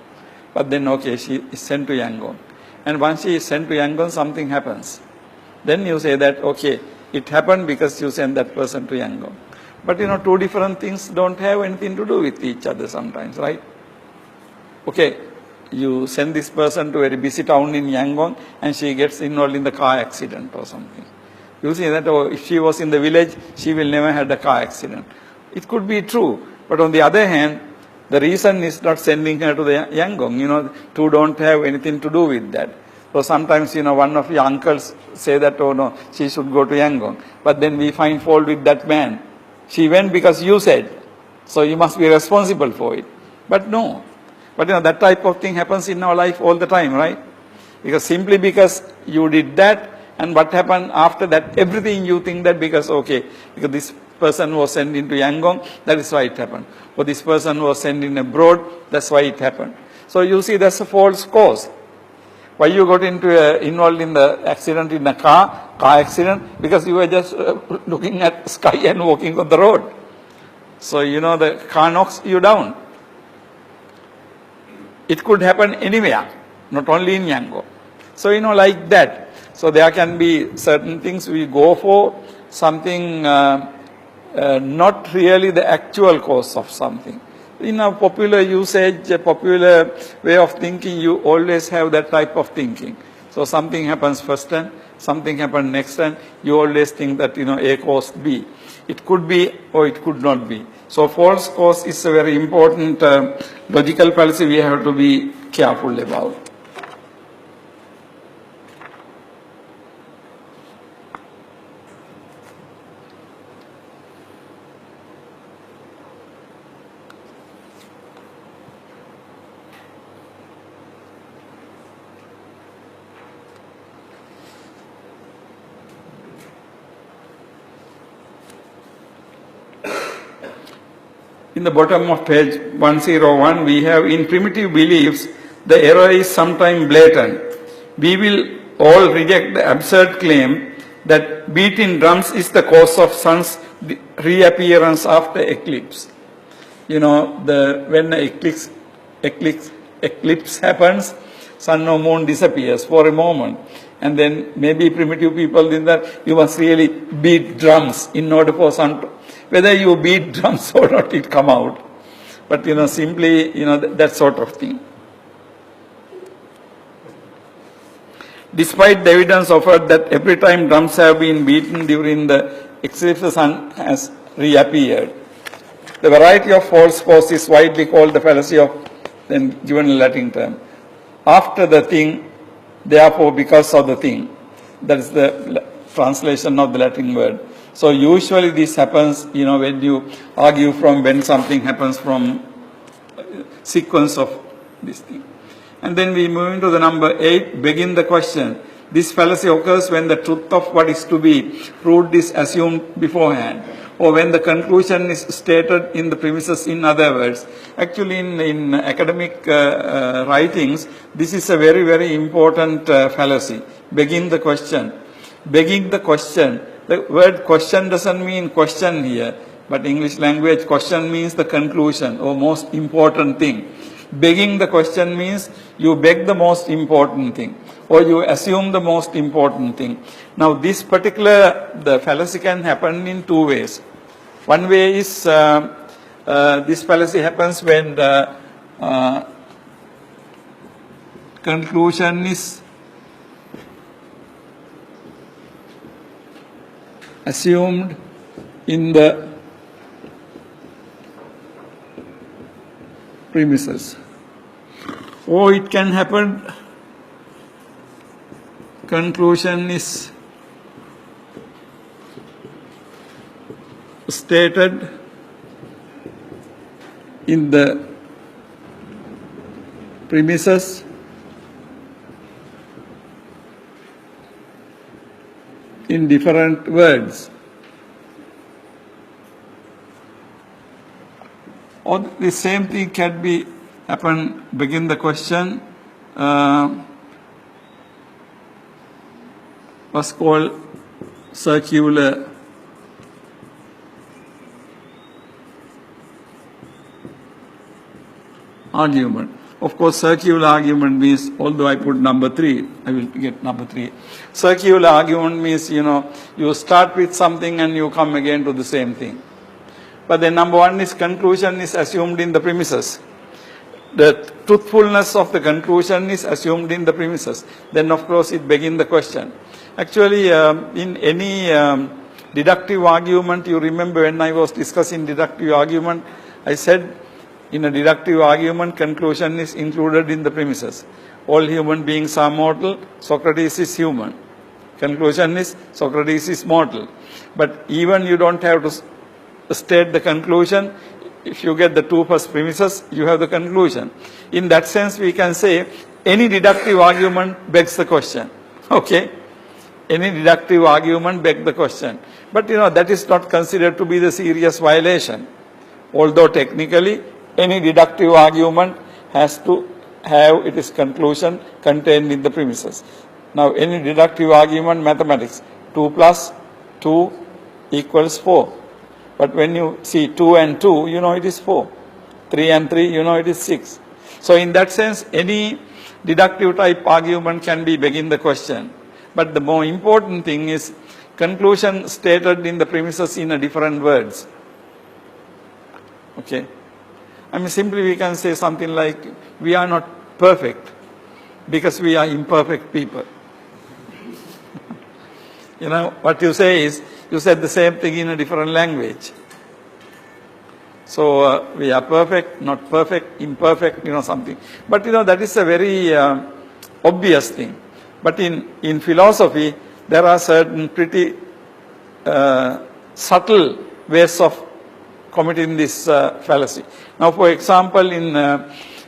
But then okay, she is sent to Yangon. And once she is sent to Yangon, something happens. Then you say that okay, it happened because you sent that person to Yangon. But two different things don't have anything to do with each other sometimes, right? Okay, you send this person to a very busy town in Yangon and she gets involved in the car accident or something. You see that if she was in the village, she will never had a car accident. It could be true, but on the other hand, the reason is not sending her to the Yangon. Two don't have anything to do with that. So sometimes, one of your uncles say that, oh no, she should go to Yangon. But then we find fault with that man. She went because you said, so you must be responsible for it. But no. But that type of thing happens in our life all the time, right? Simply because you did that, and what happened after that, everything you think that because this person was sent into Yangon, that is why it happened. Or this person was sent in abroad, that's why it happened. So you see that's a false cause. Why you got involved in the accident in a car accident? Because you were just looking at the sky and walking on the road. So the car knocks you down. It could happen anywhere, not only in Yangon. So like that. So there can be certain things we go for, something not really the actual cause of something. In a popular usage, a popular way of thinking, you always have that type of thinking. So something happens first and something happens next and you always think that, A caused B. It could be or it could not be. So false cause is a very important logical fallacy we have to be careful about. In the bottom of page 101, we have in primitive beliefs, the error is sometimes blatant. We will all reject the absurd claim that beating drums is the cause of sun's reappearance after eclipse. When the eclipse happens, sun or moon disappears for a moment. And then maybe primitive people think that you must really beat drums in order for sun to, whether you beat drums or not, it come out. But simply, that sort of thing. Despite the evidence offered that every time drums have been beaten during the eclipse, the sun has reappeared. The variety of false cause is widely called the fallacy of, then given a Latin term. After the thing, therefore because of the thing. That is the translation of the Latin word. So usually this happens, when you argue from when something happens from sequence of this thing. And then we move into the number 8, begin the question. This fallacy occurs when the truth of what is to be proved is assumed beforehand, or when the conclusion is stated in the premises. In other words, actually in academic writings, this is a very, very important fallacy. Begin the question. Begging the question. The word question doesn't mean question here, but English language question means the conclusion or most important thing. Begging the question means you beg the most important thing or you assume the most important thing. Now this the fallacy can happen in two ways. One way is this fallacy happens when the conclusion is assumed in the premises. Or it can happen, conclusion is stated in the premises in different words. Or the same thing can be happen, begin the question, was called circular argument. Of course, circular argument means, although I put number 3, I will get number 3. Circular argument means, you start with something and you come again to the same thing. But then number 1 is conclusion is assumed in the premises. The truthfulness of the conclusion is assumed in the premises. Then of course it begins the question. Actually, in any deductive argument, you remember when I was discussing deductive argument, I said in a deductive argument, conclusion is included in the premises. All human beings are mortal, Socrates is human. Conclusion is Socrates is mortal. But even you don't have to state the conclusion. If you get the 2 first premises, you have the conclusion. In that sense, we can say any deductive argument begs the question. Okay? Any deductive argument begs the question. But that is not considered to be the serious violation. Although technically, any deductive argument has to have its conclusion contained in the premises. Now, any deductive argument, mathematics, 2 plus 2 equals 4. But when you see 2 and 2, it is 4. 3 and 3, it is 6. So in that sense, any deductive type argument can be begin the question. But the more important thing is conclusion stated in the premises in a different words. Okay. Simply we can say something like, we are not perfect because we are imperfect people. What you say is, you said the same thing in a different language. So we are perfect, not perfect, imperfect, something. But that is a very obvious thing. But in philosophy, there are certain pretty subtle ways of committing this fallacy. Now, for example, in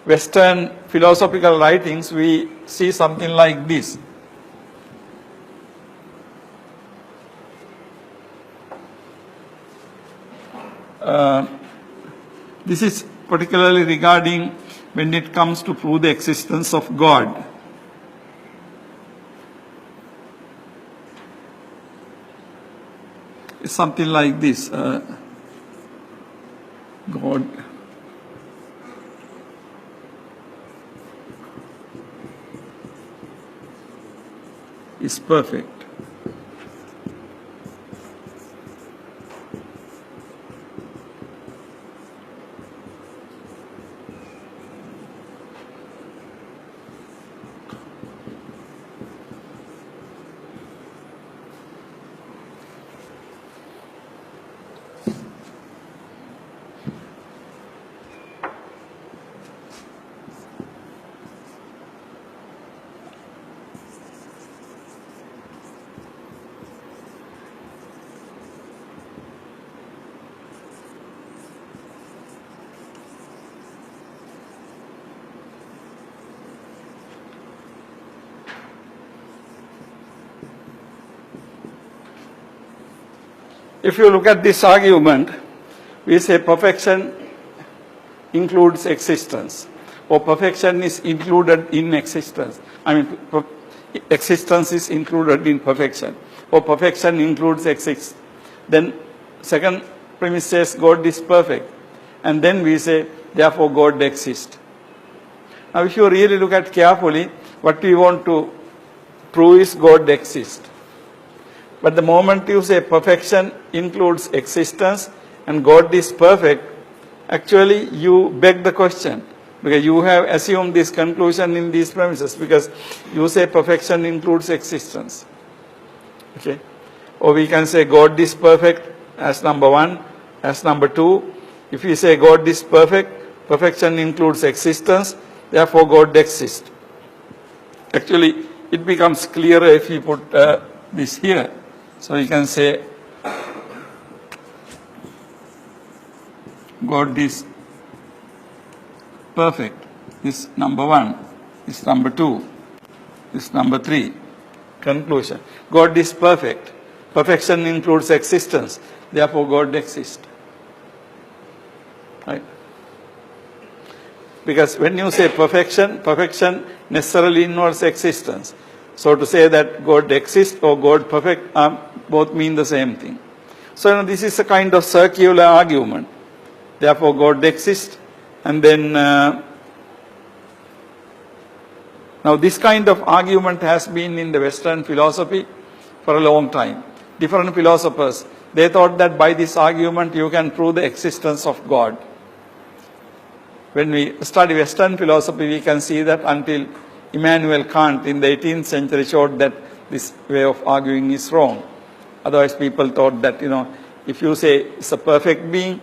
Western philosophical writings, we see something like this. This is particularly regarding when it comes to prove the existence of God. It's something like this. God is perfect. If you look at this argument, we say perfection includes existence, or perfection is included in existence. Existence is included in perfection, or perfection includes existence. Then second premise says God is perfect, and then we say therefore God exists. Now if you really look at carefully, what we want to prove is God exists. But the moment you say perfection includes existence and God is perfect, actually you beg the question, because you have assumed this conclusion in these premises, because you say perfection includes existence. Okay? Or we can say God is perfect as number 1, as number 2. If we say God is perfect, perfection includes existence, therefore God exists. Actually, it becomes clearer if you put this here. So you can say God is perfect. This number 1, this number 2, this number 3. Conclusion. God is perfect. Perfection includes existence. Therefore, God exists. Right? Because when you say perfection, perfection necessarily involves existence. So to say that God exists or God perfect both mean the same thing. So this is a kind of circular argument. Therefore, God exists, and then now this kind of argument has been in the Western philosophy for a long time. Different philosophers, they thought that by this argument you can prove the existence of God. When we study Western philosophy, we can see that until Immanuel Kant in the 18th century showed that this way of arguing is wrong. Otherwise, people thought that, if you say it's a perfect being,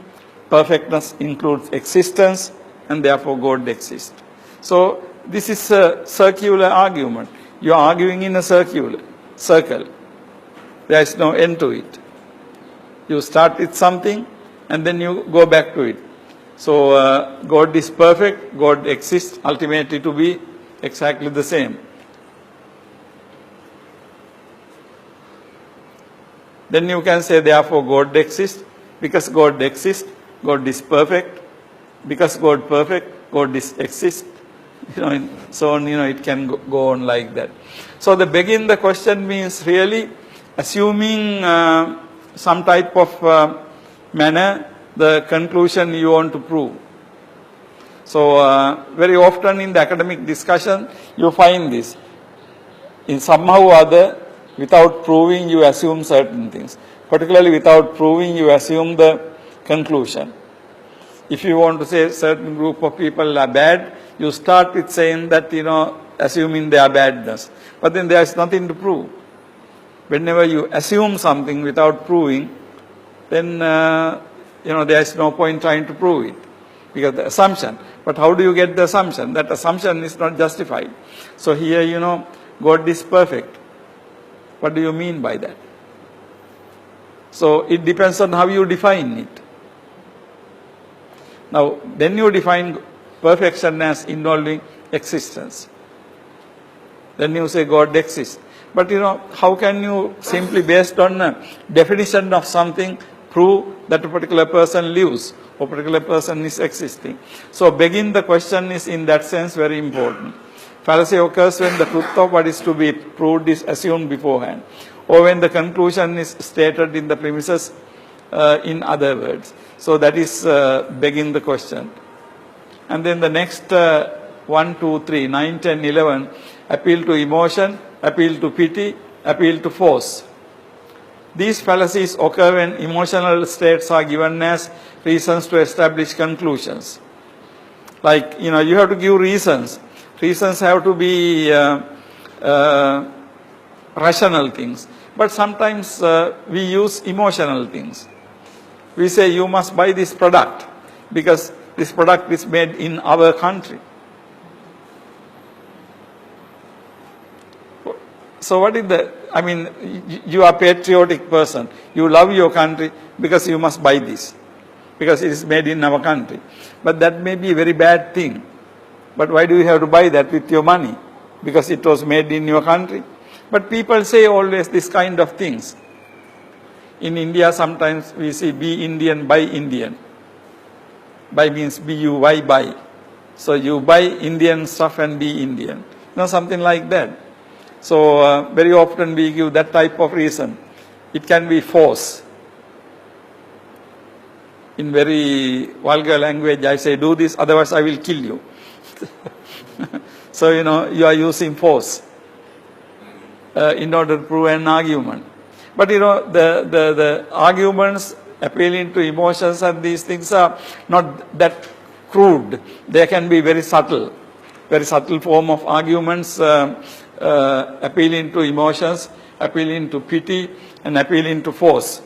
perfectness includes existence, and therefore God exists. So this is a circular argument. You are arguing in a circle. There is no end to it. You start with something, and then you go back to it. So God is perfect, God exists ultimately to be exactly the same. Then you can say, therefore, God exists. Because God exists, God is perfect. Because God perfect, God exists. So on, it can go on like that. So the begin the question means really assuming some type of manner the conclusion you want to prove. So very often in the academic discussion, you find this. In somehow or other, without proving, you assume certain things. Particularly without proving, you assume the conclusion. If you want to say a certain group of people are bad, you start with saying that, assuming their badness. But then there is nothing to prove. Whenever you assume something without proving, then, there is no point trying to prove it. Because the assumption. But how do you get the assumption? That assumption is not justified. So here, God is perfect. What do you mean by that? So it depends on how you define it. Now, then you define perfection as involving existence. Then you say God exists. But how can you simply based on a definition of something prove that a particular person lives or a particular person is existing? So begin the question is in that sense very important. Fallacy occurs when the truth of what is to be proved is assumed beforehand, or when the conclusion is stated in the premises in other words. So that is begin the question. And then the next 1, 2, 3, 9, 10, 11, appeal to emotion, appeal to pity, appeal to force. These fallacies occur when emotional states are given as reasons to establish conclusions. Like, you have to give reasons. Reasons have to be rational things. But sometimes we use emotional things. We say you must buy this product because this product is made in our country. So what is you are a patriotic person. You love your country because you must buy this. Because it is made in our country. But that may be a very bad thing. But why do you have to buy that with your money? Because it was made in your country. But people say always this kind of things. In India, sometimes we see be Indian, buy Indian. Buy means B-U-Y, buy. So you buy Indian stuff and be Indian. Something like that. So very often we give that type of reason. It can be force. In very vulgar language, I say, do this, otherwise I will kill you. So, you are using force in order to prove an argument. But, the arguments appealing to emotions and these things are not that crude. They can be very subtle form of arguments appealing to emotions, appealing to pity, and appealing to force.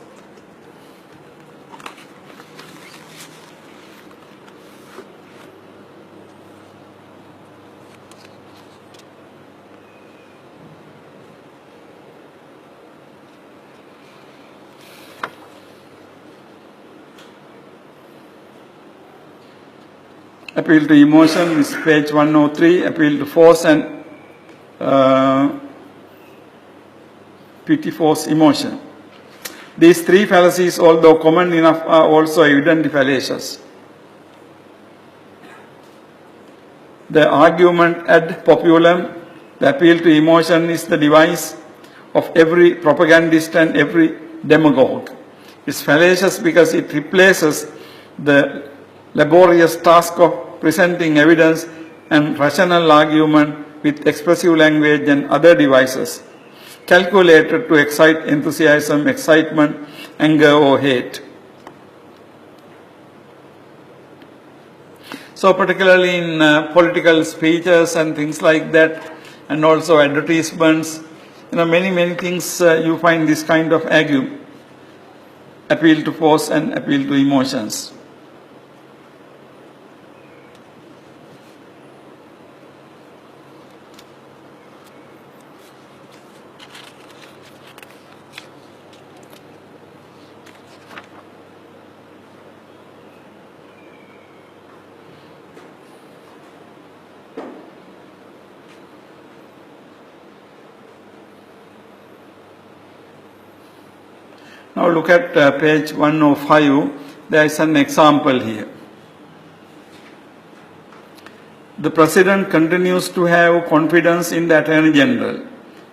Appeal to emotion is page 103. Appeal to force and pity, force, emotion. These three fallacies, although common enough, are also evidently fallacious. The argument ad populum, the appeal to emotion, is the device of every propagandist and every demagogue. It's fallacious because it replaces the laborious task of presenting evidence and rational argument with expressive language and other devices calculated to excite enthusiasm, excitement, anger, or hate. So particularly in political speeches and things like that, and also advertisements, many things you find this kind of appeal to force and appeal to emotions. Now look at page 105. There is an example here. The President continues to have confidence in the Attorney General,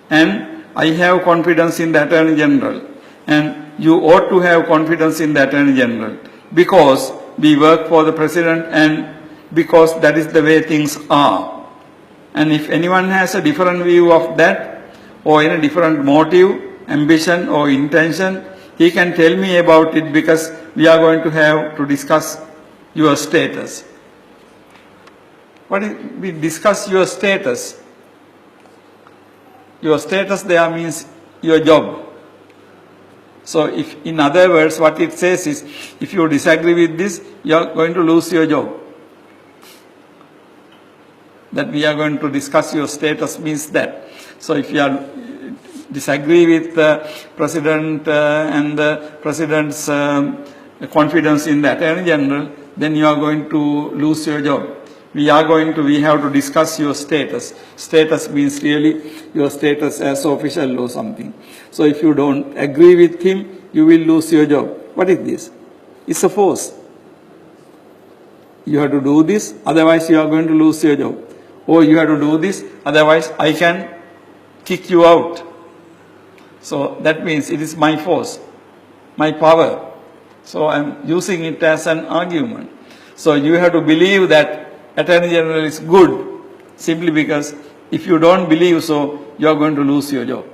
and I have confidence in the Attorney General, and you ought to have confidence in the Attorney General, because we work for the President and because that is the way things are. And if anyone has a different view of that, or in a different motive, ambition or intention, he can tell me about it, because we are going to have to discuss your status. What is, we discuss your status? Your status there means your job. So if, in other words, what it says is, if you disagree with this, you are going to lose your job. That we are going to discuss your status means that. So if you are disagree with the President and the President's confidence in the Attorney General, then you are going to lose your job. We have to discuss your status. Status means really your status as official or something. So if you don't agree with him, you will lose your job. What is this? It's a force. You have to do this, otherwise you are going to lose your job. Or you have to do this, otherwise I can kick you out. So that means it is my force, my power. So I am using it as an argument. So you have to believe that Attorney General is good, simply because if you don't believe so, you are going to lose your job.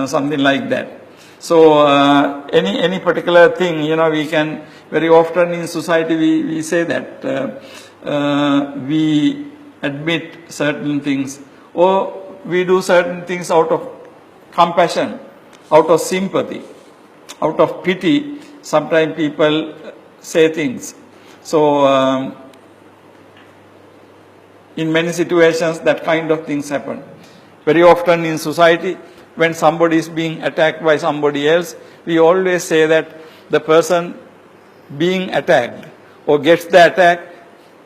Something like that. So any particular thing, we can, very often in society we say that we admit certain things, or we do certain things out of compassion, out of sympathy, out of pity. Sometimes people say things. So in many situations that kind of things happen. Very often in society, when somebody is being attacked by somebody else, we always say that the person being attacked or gets the attack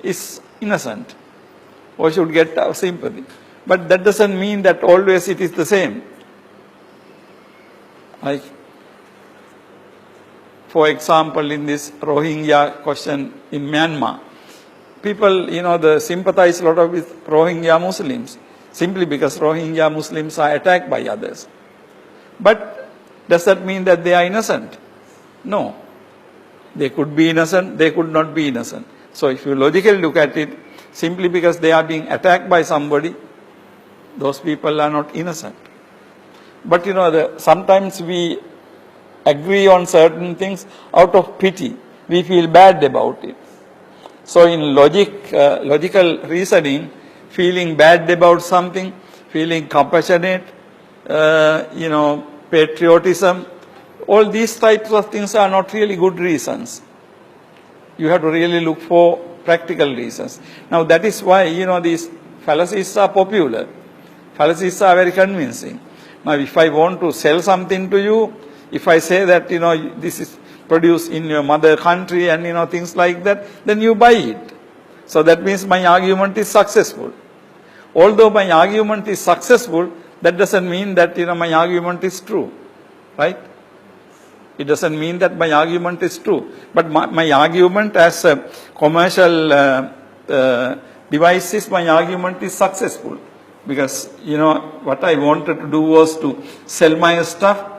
is innocent or should get our sympathy. But that doesn't mean that always it is the same. Like, for example, in this Rohingya question in Myanmar, people, they sympathize a lot with Rohingya Muslims, simply because Rohingya Muslims are attacked by others. But does that mean that they are innocent? No. They could be innocent, they could not be innocent. So if you logically look at it, simply because they are being attacked by somebody, those people are not innocent. But sometimes we agree on certain things out of pity. We feel bad about it. So in logical reasoning, feeling bad about something, feeling compassionate, patriotism, all these types of things are not really good reasons. You have to really look for practical reasons. Now that is why, these fallacies are popular. Fallacies are very convincing. Now if I want to sell something to you, if I say that, this is produced in your mother country and, things like that, then you buy it. So that means my argument is successful. Although my argument is successful, that doesn't mean that, my argument is true. Right? It doesn't mean that my argument is true. But my argument as a commercial device is, my argument is successful. Because, what I wanted to do was to sell my stuff.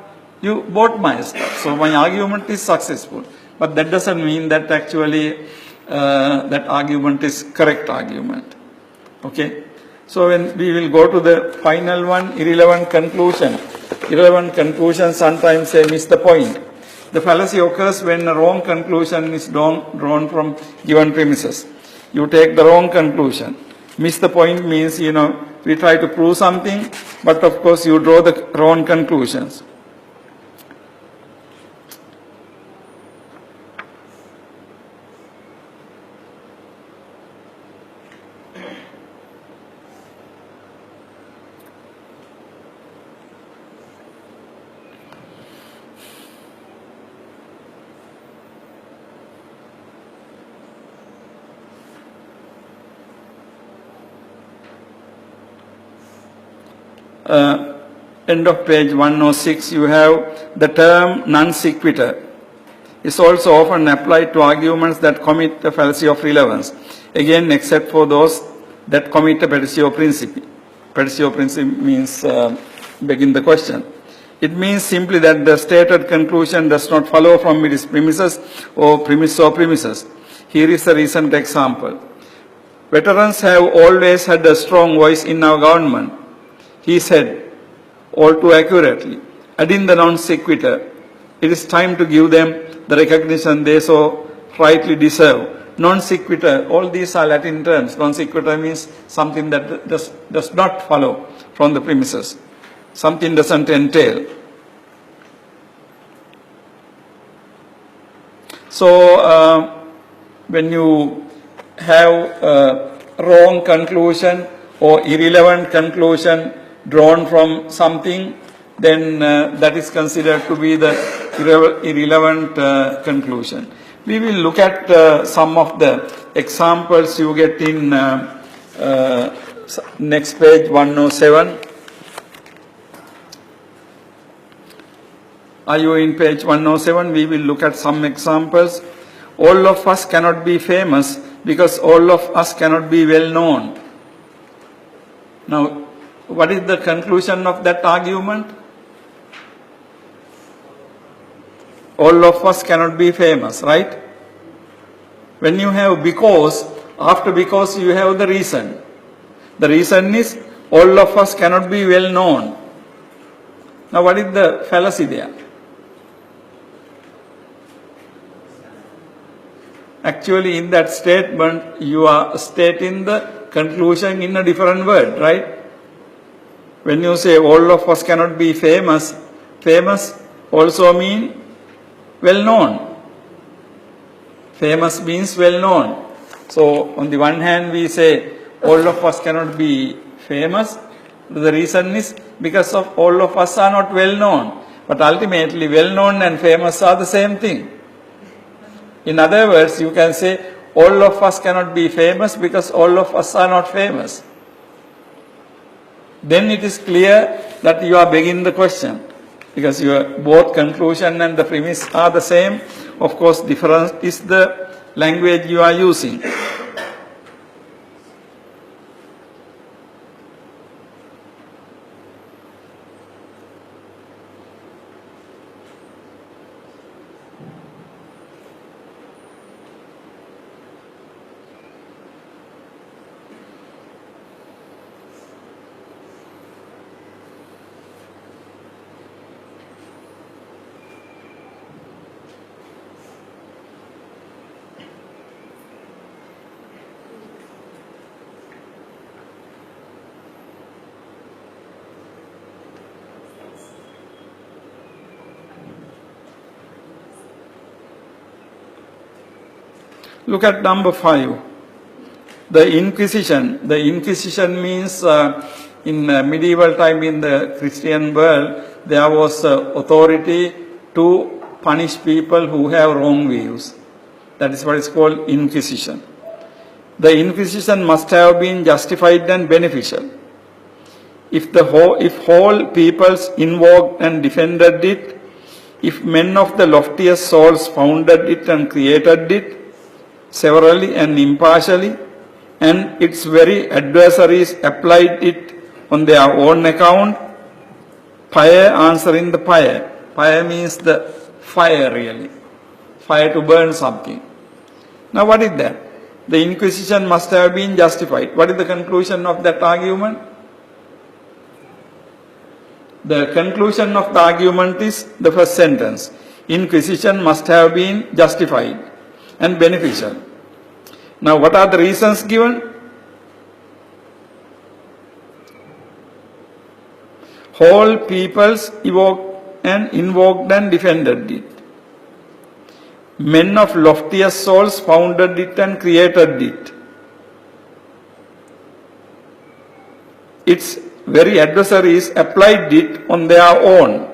You bought my stuff. So my argument is successful. But that doesn't mean that actually that argument is correct argument. Okay? So when we will go to the final one, irrelevant conclusion. Irrelevant conclusion sometimes they miss the point. The fallacy occurs when a wrong conclusion is drawn from given premises. You take the wrong conclusion. Miss the point means, we try to prove something, but of course you draw the wrong conclusions. End of page 106, you have the term non sequitur. Is also often applied to arguments that commit the fallacy of relevance. Again, except for those that commit a peditio principii. Peditio principii means begin the question. It means simply that the stated conclusion does not follow from its premises or premises. Here is a recent example. Veterans have always had a strong voice in our government. He said, all too accurately, adding the non sequitur, it is time to give them the recognition they so rightly deserve. Non sequitur, all these are Latin terms. Non sequitur means something that does not follow from the premises. Something doesn't entail. So, when you have a wrong conclusion or irrelevant conclusion drawn from something, then that is considered to be the irrelevant conclusion. We will look at some of the examples you get in next page 107. Are you in page 107? We will look at some examples. All of us cannot be famous because all of us cannot be well known. Now, what is the conclusion of that argument? All of us cannot be famous, right? When you have because, after because you have the reason. The reason is all of us cannot be well known. Now what is the fallacy there? Actually in that statement you are stating the conclusion in a different word, right? When you say all of us cannot be famous, famous also mean well known. Famous means well known. So on the one hand we say all of us cannot be famous. The reason is because of all of us are not well known. But ultimately well known and famous are the same thing. In other words, you can say all of us cannot be famous because all of us are not famous. Then it is clear that you are begging the question, because your both conclusion and the premise are the same. Of course, difference is the language you are using. Look at number 5. The Inquisition. The Inquisition means in medieval time in the Christian world, there was authority to punish people who have wrong views. That is what is called inquisition. The inquisition must have been justified and beneficial. If whole peoples invoked and defended it, if men of the loftiest souls founded it and created it, severally and impartially, and its very adversaries applied it on their own account, pyre answering the pyre. Pyre means the fire really. Fire to burn something. Now what is that? The inquisition must have been justified. What is the conclusion of that argument? The conclusion of the argument is the first sentence. Inquisition must have been justified and beneficial. Now what are the reasons given? Whole peoples invoked and defended it. Men of loftiest souls founded it and created it. Its very adversaries applied it on their own.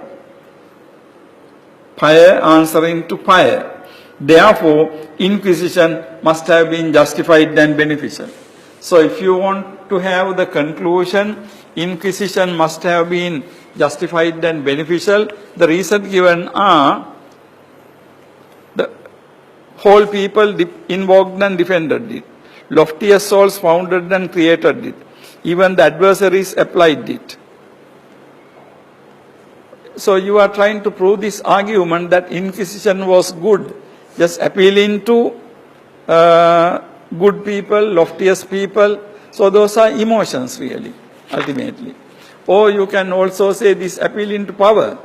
Pyre answering to pyre. Therefore, inquisition must have been justified and beneficial. So if you want to have the conclusion, inquisition must have been justified and beneficial, the reason given are the whole people invoked and defended it. Loftiest souls founded and created it. Even the adversaries applied it. So you are trying to prove this argument that inquisition was good, just appealing to good people, loftiest people. So those are emotions really, ultimately. Or you can also say this appealing to power.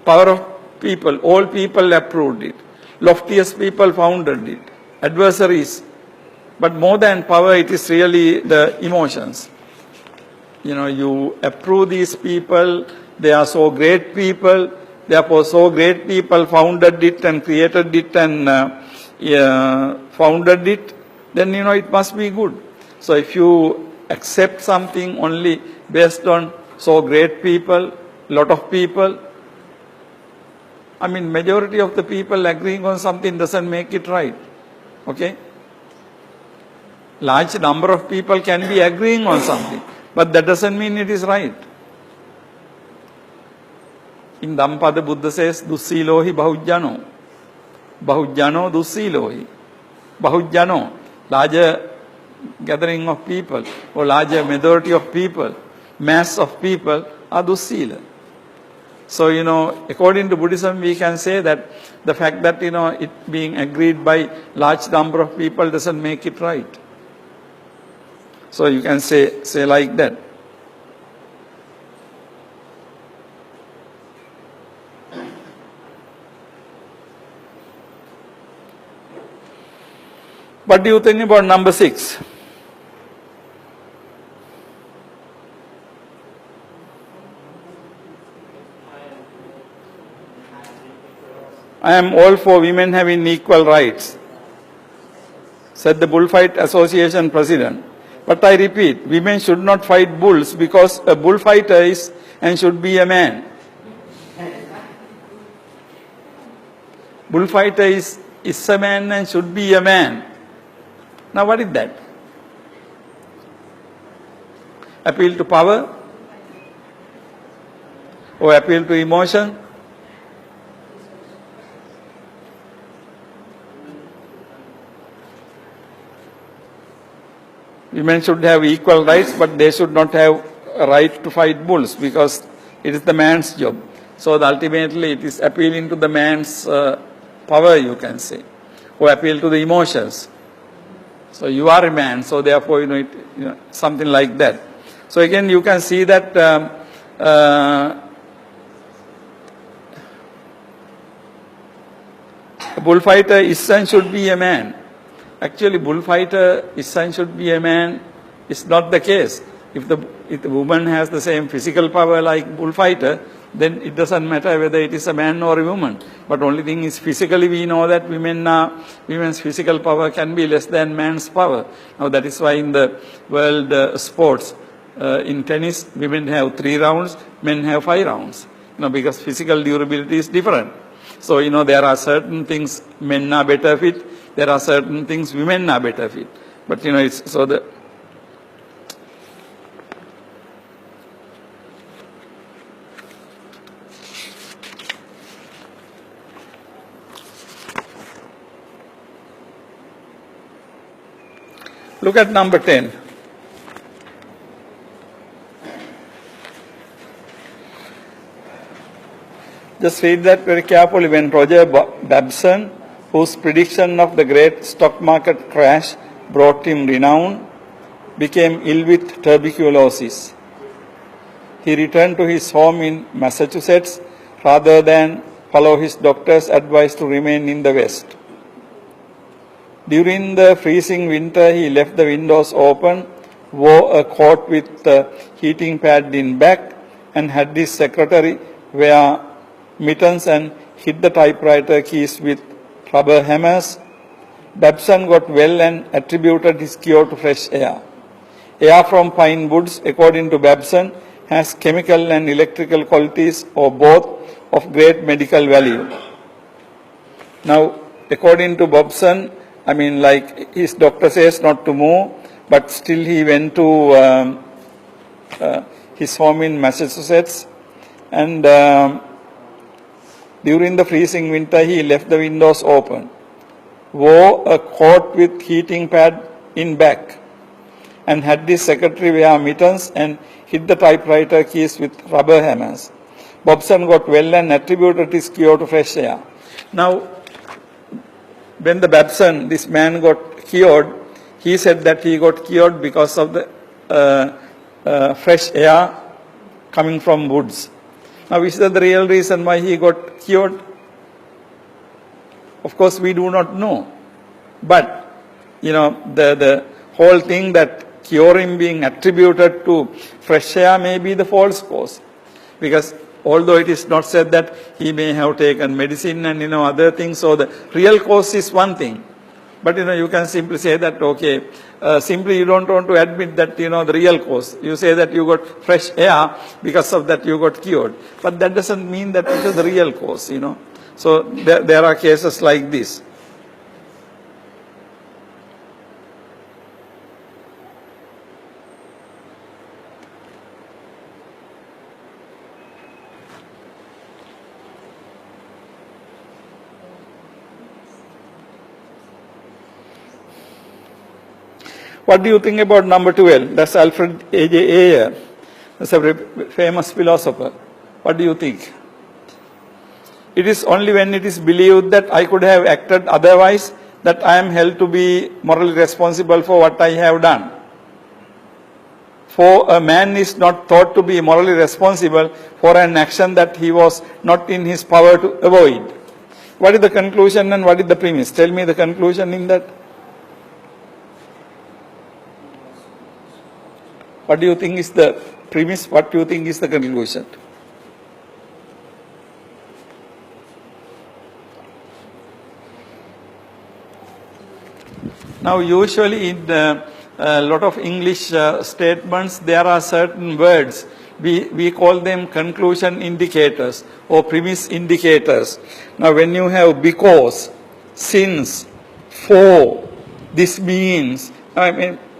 Power of people, all people approved it. Loftiest people founded it. Adversaries. But more than power, it is really the emotions. You know, you approve these people, they are so great people, therefore so great people founded it and created it and founded it, then you know it must be good. So if you accept something only based on so great people, lot of people, I mean majority of the people agreeing on something doesn't make it right. Okay? Large number of people can be agreeing on something, but that doesn't mean it is right. In Dhammapada, Buddha says, Dussilohi Bahujjano. Bahujjano Dussilohi. Bahujjano, larger gathering of people or larger majority of people, mass of people are Dussila. So, you know, according to Buddhism, we can say that the fact that, you know, it being agreed by large number of people doesn't make it right. So you can say like that. What do you think about number 6? I am all for women having equal rights, said the Bullfight Association president. But I repeat, women should not fight bulls because a bullfighter is and should be a man. Bullfighter is a man and should be a man. Now what is that? Appeal to power? Or appeal to emotion? Women should have equal rights, but they should not have a right to fight bulls because it is the man's job. So ultimately it is appealing to the man's power, you can say, or appeal to the emotions. So you are a man, so therefore, you know, something like that. So again, you can see that a bullfighter is and should be a man. Actually, bullfighter is and should be a man is not the case. If the woman has the same physical power like bullfighter, then it doesn't matter whether it is a man or a woman. But only thing is physically we know that women's physical power can be less than man's power. Now that is why in the world sports, in tennis, women have 3 rounds, men have 5 rounds. because physical durability is different. So, there are certain things men are better fit, there are certain things women are better fit. But, it's so the. Look at number 10. Just read that very carefully. When Roger Babson, whose prediction of the great stock market crash brought him renown, became ill with tuberculosis, he returned to his home in Massachusetts rather than follow his doctor's advice to remain in the West. During the freezing winter, he left the windows open, wore a coat with a heating pad in back, and had his secretary wear mittens and hit the typewriter keys with rubber hammers. Babson got well and attributed his cure to fresh air. Air from pine woods, according to Babson, has chemical and electrical qualities or both of great medical value. Now, according to Babson, like his doctor says not to move, but still he went to his home in Massachusetts, and during the freezing winter he left the windows open, wore a coat with heating pad in back, and had his secretary wear mittens and hit the typewriter keys with rubber hammers. Babson got well and attributed his cure to fresh air. Now, when the Babson, this man got cured, he said that he got cured because of the fresh air coming from woods. Now, is that the real reason why he got cured? Of course, we do not know. But, the whole thing that curing being attributed to fresh air may be the false cause. Because although it is not said that he may have taken medicine and, other things, so the real cause is one thing. But, you can simply say that, okay, simply you don't want to admit that, the real cause. You say that you got fresh air, because of that you got cured. But that doesn't mean that it is the real cause, So there are cases like this. What do you think about number 12? That's Alfred A.J. Ayer. That's a very famous philosopher. What do you think? It is only when it is believed that I could have acted otherwise that I am held to be morally responsible for what I have done. For a man is not thought to be morally responsible for an action that he was not in his power to avoid. What is the conclusion and what is the premise? Tell me the conclusion in that. What do you think is the premise? What do you think is the conclusion? Now, usually in a lot of English statements, there are certain words. We call them conclusion indicators or premise indicators. Now, when you have because, since, for, this means,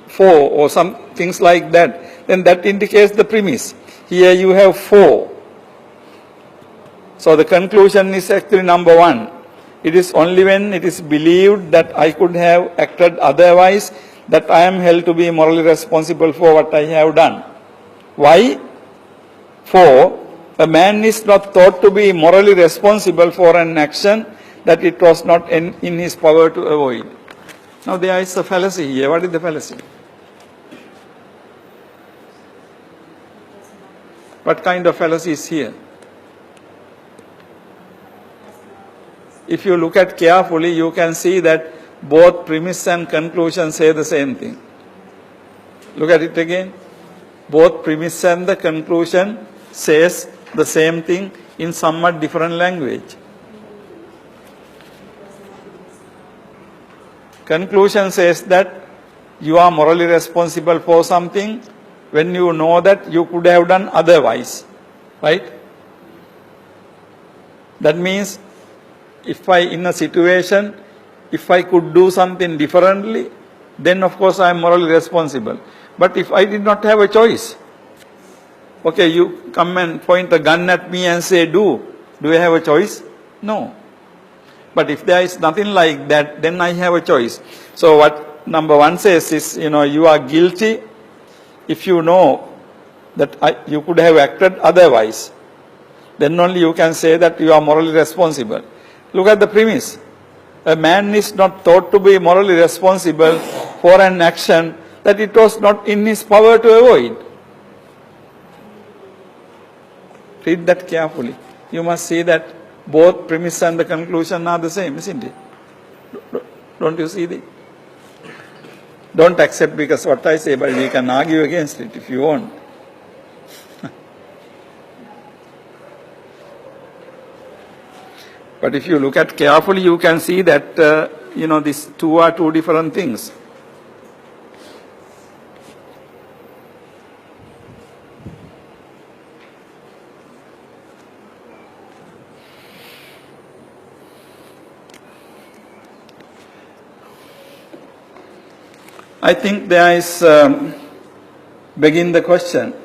for, or some things like that, then that indicates the premise. Here you have for. So the conclusion is actually number 1. It is only when it is believed that I could have acted otherwise that I am held to be morally responsible for what I have done. Why? For a man is not thought to be morally responsible for an action that it was not in his power to avoid. Now there is a fallacy here. What is the fallacy? What kind of fallacy is here? If you look at carefully, you can see that both premise and conclusion say the same thing. Look at it again. Both premise and the conclusion says the same thing in somewhat different language. Conclusion says that you are morally responsible for something when you know that you could have done otherwise, right? That means if I, in a situation, if I could do something differently, then of course I am morally responsible. But if I did not have a choice, okay, you come and point a gun at me and say, do I have a choice? No. But if there is nothing like that, then I have a choice. So what number 1 says is, you are guilty if you know that you could have acted otherwise. Then only you can say that you are morally responsible. Look at the premise. A man is not thought to be morally responsible for an action that it was not in his power to avoid. Read that carefully. You must see that both premise and the conclusion are the same, isn't it? Don't you see that? Don't accept because what I say, but we can argue against it if you want. But if you look at carefully, you can see that, these two are two different things. I think there is, begin the question,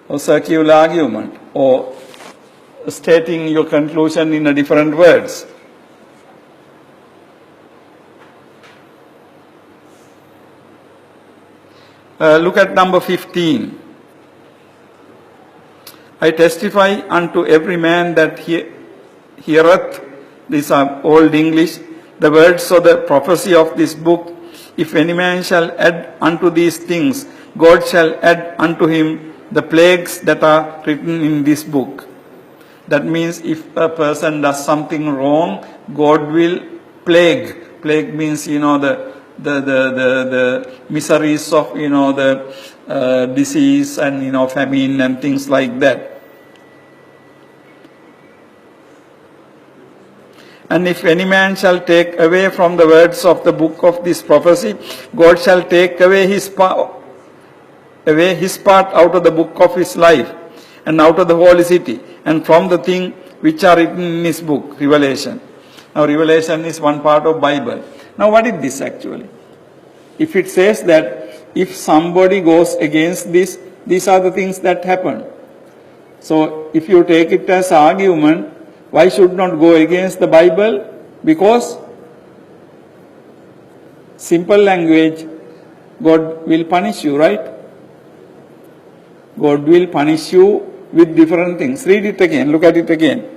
or circular argument, or stating your conclusion in a different words. Look at number 15. I testify unto every man that heareth, these are Old English, the words of the prophecy of this book. If any man shall add unto these things, God shall add unto him the plagues that are written in this book. That means if a person does something wrong, God will plague. Plague means, the miseries of, the disease and, famine and things like that. And if any man shall take away from the words of the book of this prophecy, God shall take away his part out of the book of his life, and out of the holy city, and from the thing which are written in his book, Revelation. Now, Revelation is one part of Bible. Now, what is this actually? If it says that if somebody goes against this, these are the things that happen. So, if you take it as argument, why should not go against the Bible? Because, simple language, God will punish you, right? God will punish you with different things. Read it again, look at it again.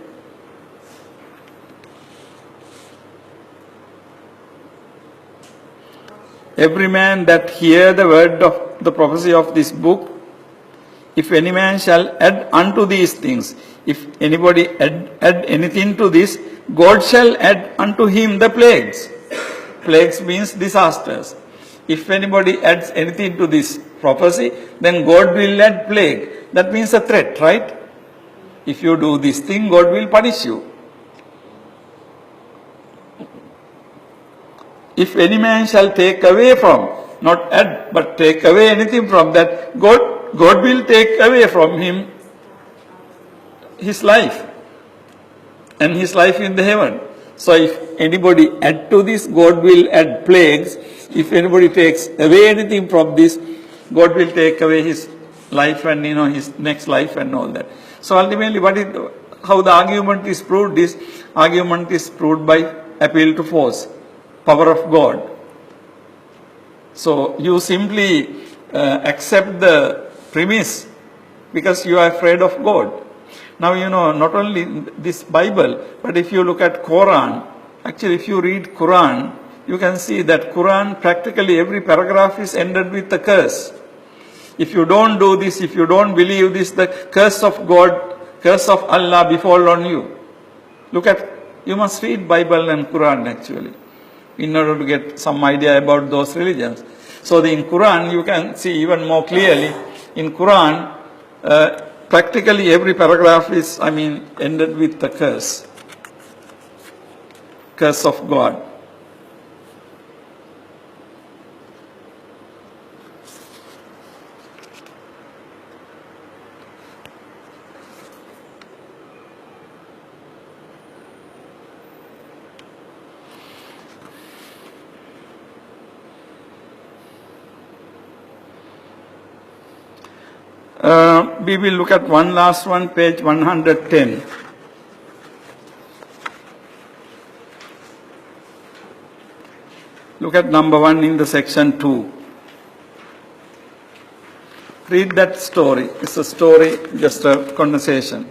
Every man that hear the word of the prophecy of this book, if any man shall add unto these things, if anybody add anything to this, God shall add unto him the plagues. Plagues means disasters. If anybody adds anything to this prophecy, then God will add plague. That means a threat, right? If you do this thing, God will punish you. If any man shall take away from, not add, but take away anything from that, God will take away from him his life and his life in the heaven. So if anybody add to this, God will add plagues. If anybody takes away anything from this, God will take away his life and his next life and all that. So ultimately, how the argument is proved? This argument is proved by appeal to force, power of God. So you simply accept the premise because you are afraid of God. Now, not only this Bible, but if you look at Quran, actually if you read Quran, you can see that Quran, practically every paragraph is ended with a curse. If you don't do this, if you don't believe this, the curse of God, curse of Allah befall on you. You must read Bible and Quran actually, in order to get some idea about those religions. So in Quran, you can see even more clearly, in Quran, practically every paragraph is, ended with the curse. Curse of God. We will look at one last one, page 110. Look at number 1 in the section 2. Read that story. It's a story, just a conversation.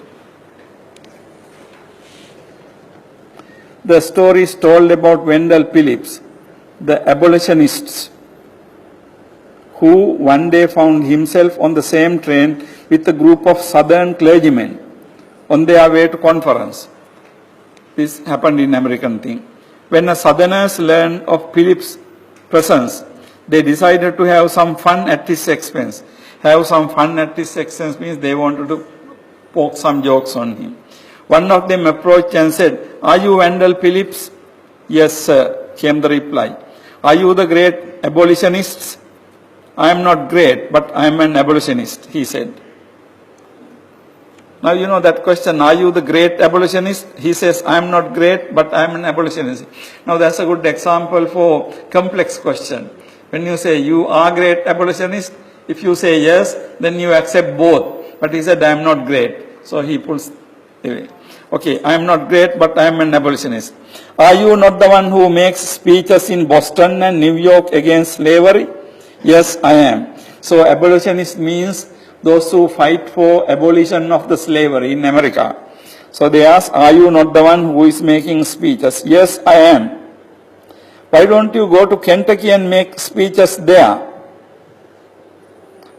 The story is told about Wendell Phillips, the abolitionists, who one day found himself on the same train with a group of southern clergymen on their way to conference. This happened in American thing. When the southerners learned of Phillips' presence, they decided to have some fun at his expense. Have some fun at his expense means they wanted to poke some jokes on him. One of them approached and said, "Are you Wendell Phillips?" "Yes, sir," came the reply. "Are you the great abolitionists?" "I am not great, but I am an abolitionist," he said. Now you know that question, are you the great abolitionist? He says, I am not great, but I am an abolitionist. Now that's a good example for complex question. When you say you are great abolitionist, if you say yes, then you accept both. But he said, I am not great. So he pulls away. Okay, I am not great, but I am an abolitionist. Are you not the one who makes speeches in Boston and New York against slavery? Yes, I am. So abolitionist means those who fight for abolition of the slavery in America. So they ask, are you not the one who is making speeches? Yes, I am. Why don't you go to Kentucky and make speeches there?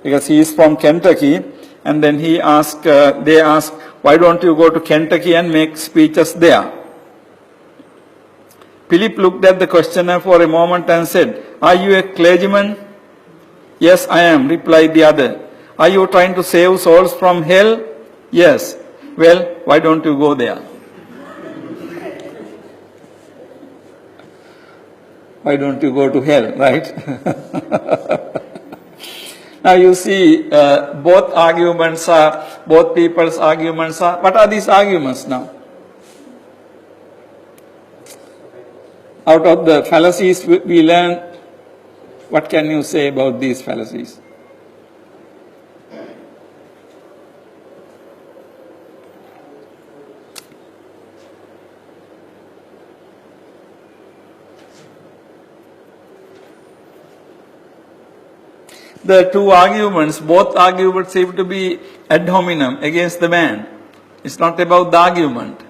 Because he is from Kentucky, and then they ask, why don't you go to Kentucky and make speeches there? Philip looked at the questioner for a moment and said, are you a clergyman? Yes, I am, replied the other. Are you trying to save souls from hell? Yes. Well, why don't you go there? Why don't you go to hell, right? Now you see, both people's arguments are, what are these arguments now? Out of the fallacies we learn, what can you say about these fallacies? The two arguments, both arguments seem to be ad hominem, against the man. It's not about the argument.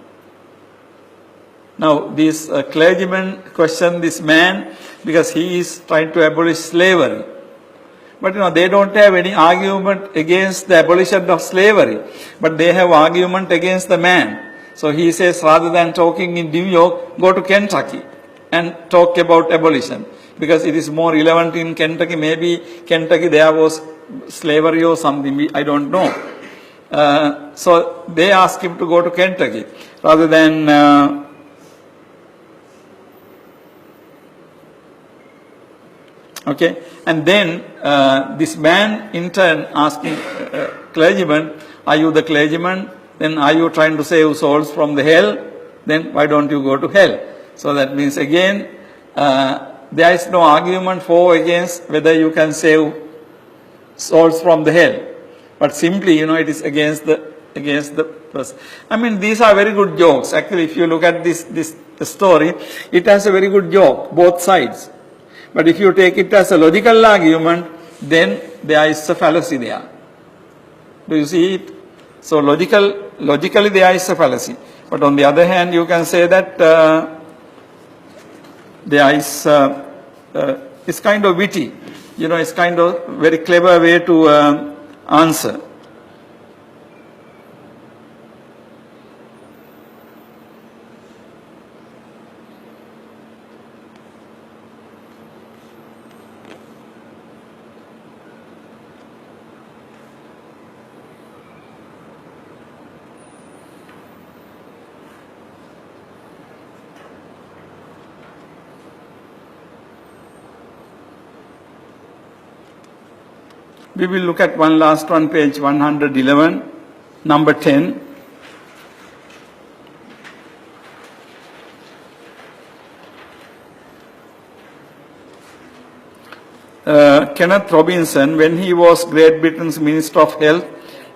Now, these clergymen question this man because he is trying to abolish slavery. But they don't have any argument against the abolition of slavery, but they have argument against the man. So he says, rather than talking in New York, go to Kentucky and talk about abolition. Because it is more relevant in Kentucky. Maybe Kentucky there was slavery or something, I don't know. So they ask him to go to Kentucky rather than okay. And then this man in turn asking clergyman, are you the clergyman? Then are you trying to save souls from the hell? Then why don't you go to hell? So that means again, there is no argument for or against whether you can save souls from the hell. But simply, it is against the person. I mean, these are very good jokes. Actually, if you look at this story, it has a very good joke, both sides. But if you take it as a logical argument, then there is a fallacy there. Do you see it? So logically there is a fallacy. But on the other hand, you can say that there is, it's kind of witty. It's kind of very clever way to answer. We will look at one last one, page 111, number 10. Kenneth Robinson, when he was Great Britain's Minister of Health,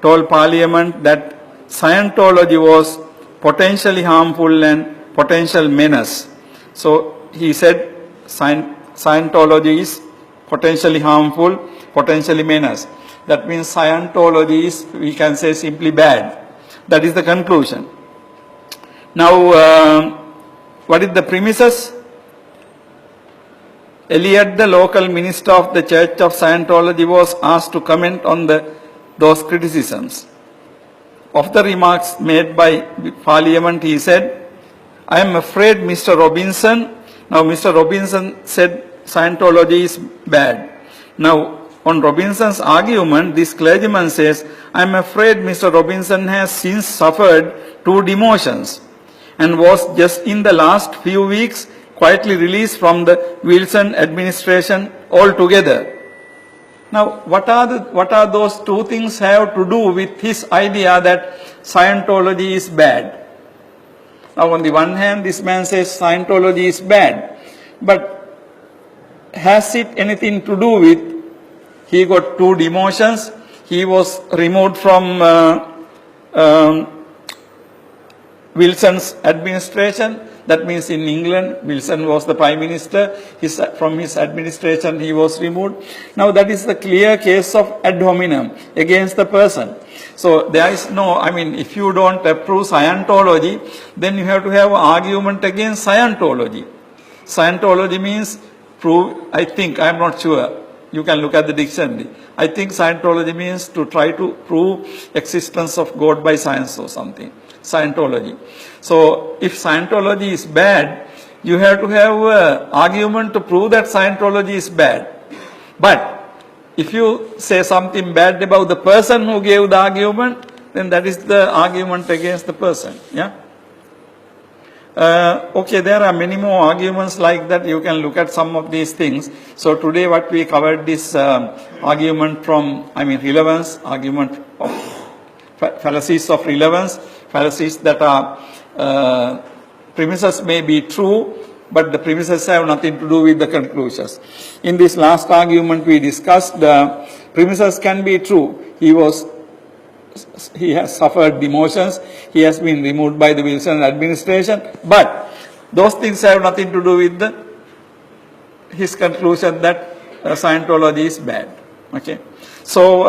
told Parliament that Scientology was potentially harmful and potential menace. So he said Scientology is potentially harmful, potentially menace. That means Scientology is, we can say, simply bad. That is the conclusion. Now, what is the premises? Eliot, the local minister of the Church of Scientology, was asked to comment on those criticisms. Of the remarks made by Parliament, he said, I am afraid, Mr. Robinson. Now, Mr. Robinson said Scientology is bad. Now, on Robinson's argument, this clergyman says, I am afraid Mr. Robinson has since suffered 2 demotions and was just in the last few weeks quietly released from the Wilson administration altogether. Now, what are those 2 things have to do with his idea that Scientology is bad? Now, on the one hand, this man says Scientology is bad, but has it anything to do with he got 2 demotions, he was removed from Wilson's administration? That means in England, Wilson was the Prime Minister. From his administration, he was removed. Now, that is the clear case of ad hominem against the person. So, there is no, if you don't approve Scientology, then you have to have an argument against Scientology. Scientology means prove, I think, I am not sure. You can look at the dictionary. I think Scientology means to try to prove existence of God by science or something. Scientology. So, if Scientology is bad, you have to have an argument to prove that Scientology is bad. But, if you say something bad about the person who gave the argument, then that is the argument against the person. Yeah? Okay, there are many more arguments like that. You can look at some of these things. So today what we covered this argument from, relevance, argument of fallacies of relevance, fallacies that are, premises may be true, but the premises have nothing to do with the conclusions. In this last argument we discussed, the premises can be true. He has suffered demotions, he has been removed by the Wilson administration, but those things have nothing to do with his conclusion that Scientology is bad. Okay. So,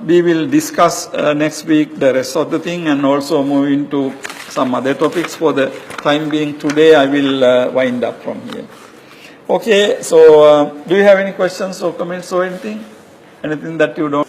we will discuss next week the rest of the thing and also move into some other topics. For the time being today, I will wind up from here. Okay, so do you have any questions or comments or anything? Anything that you don't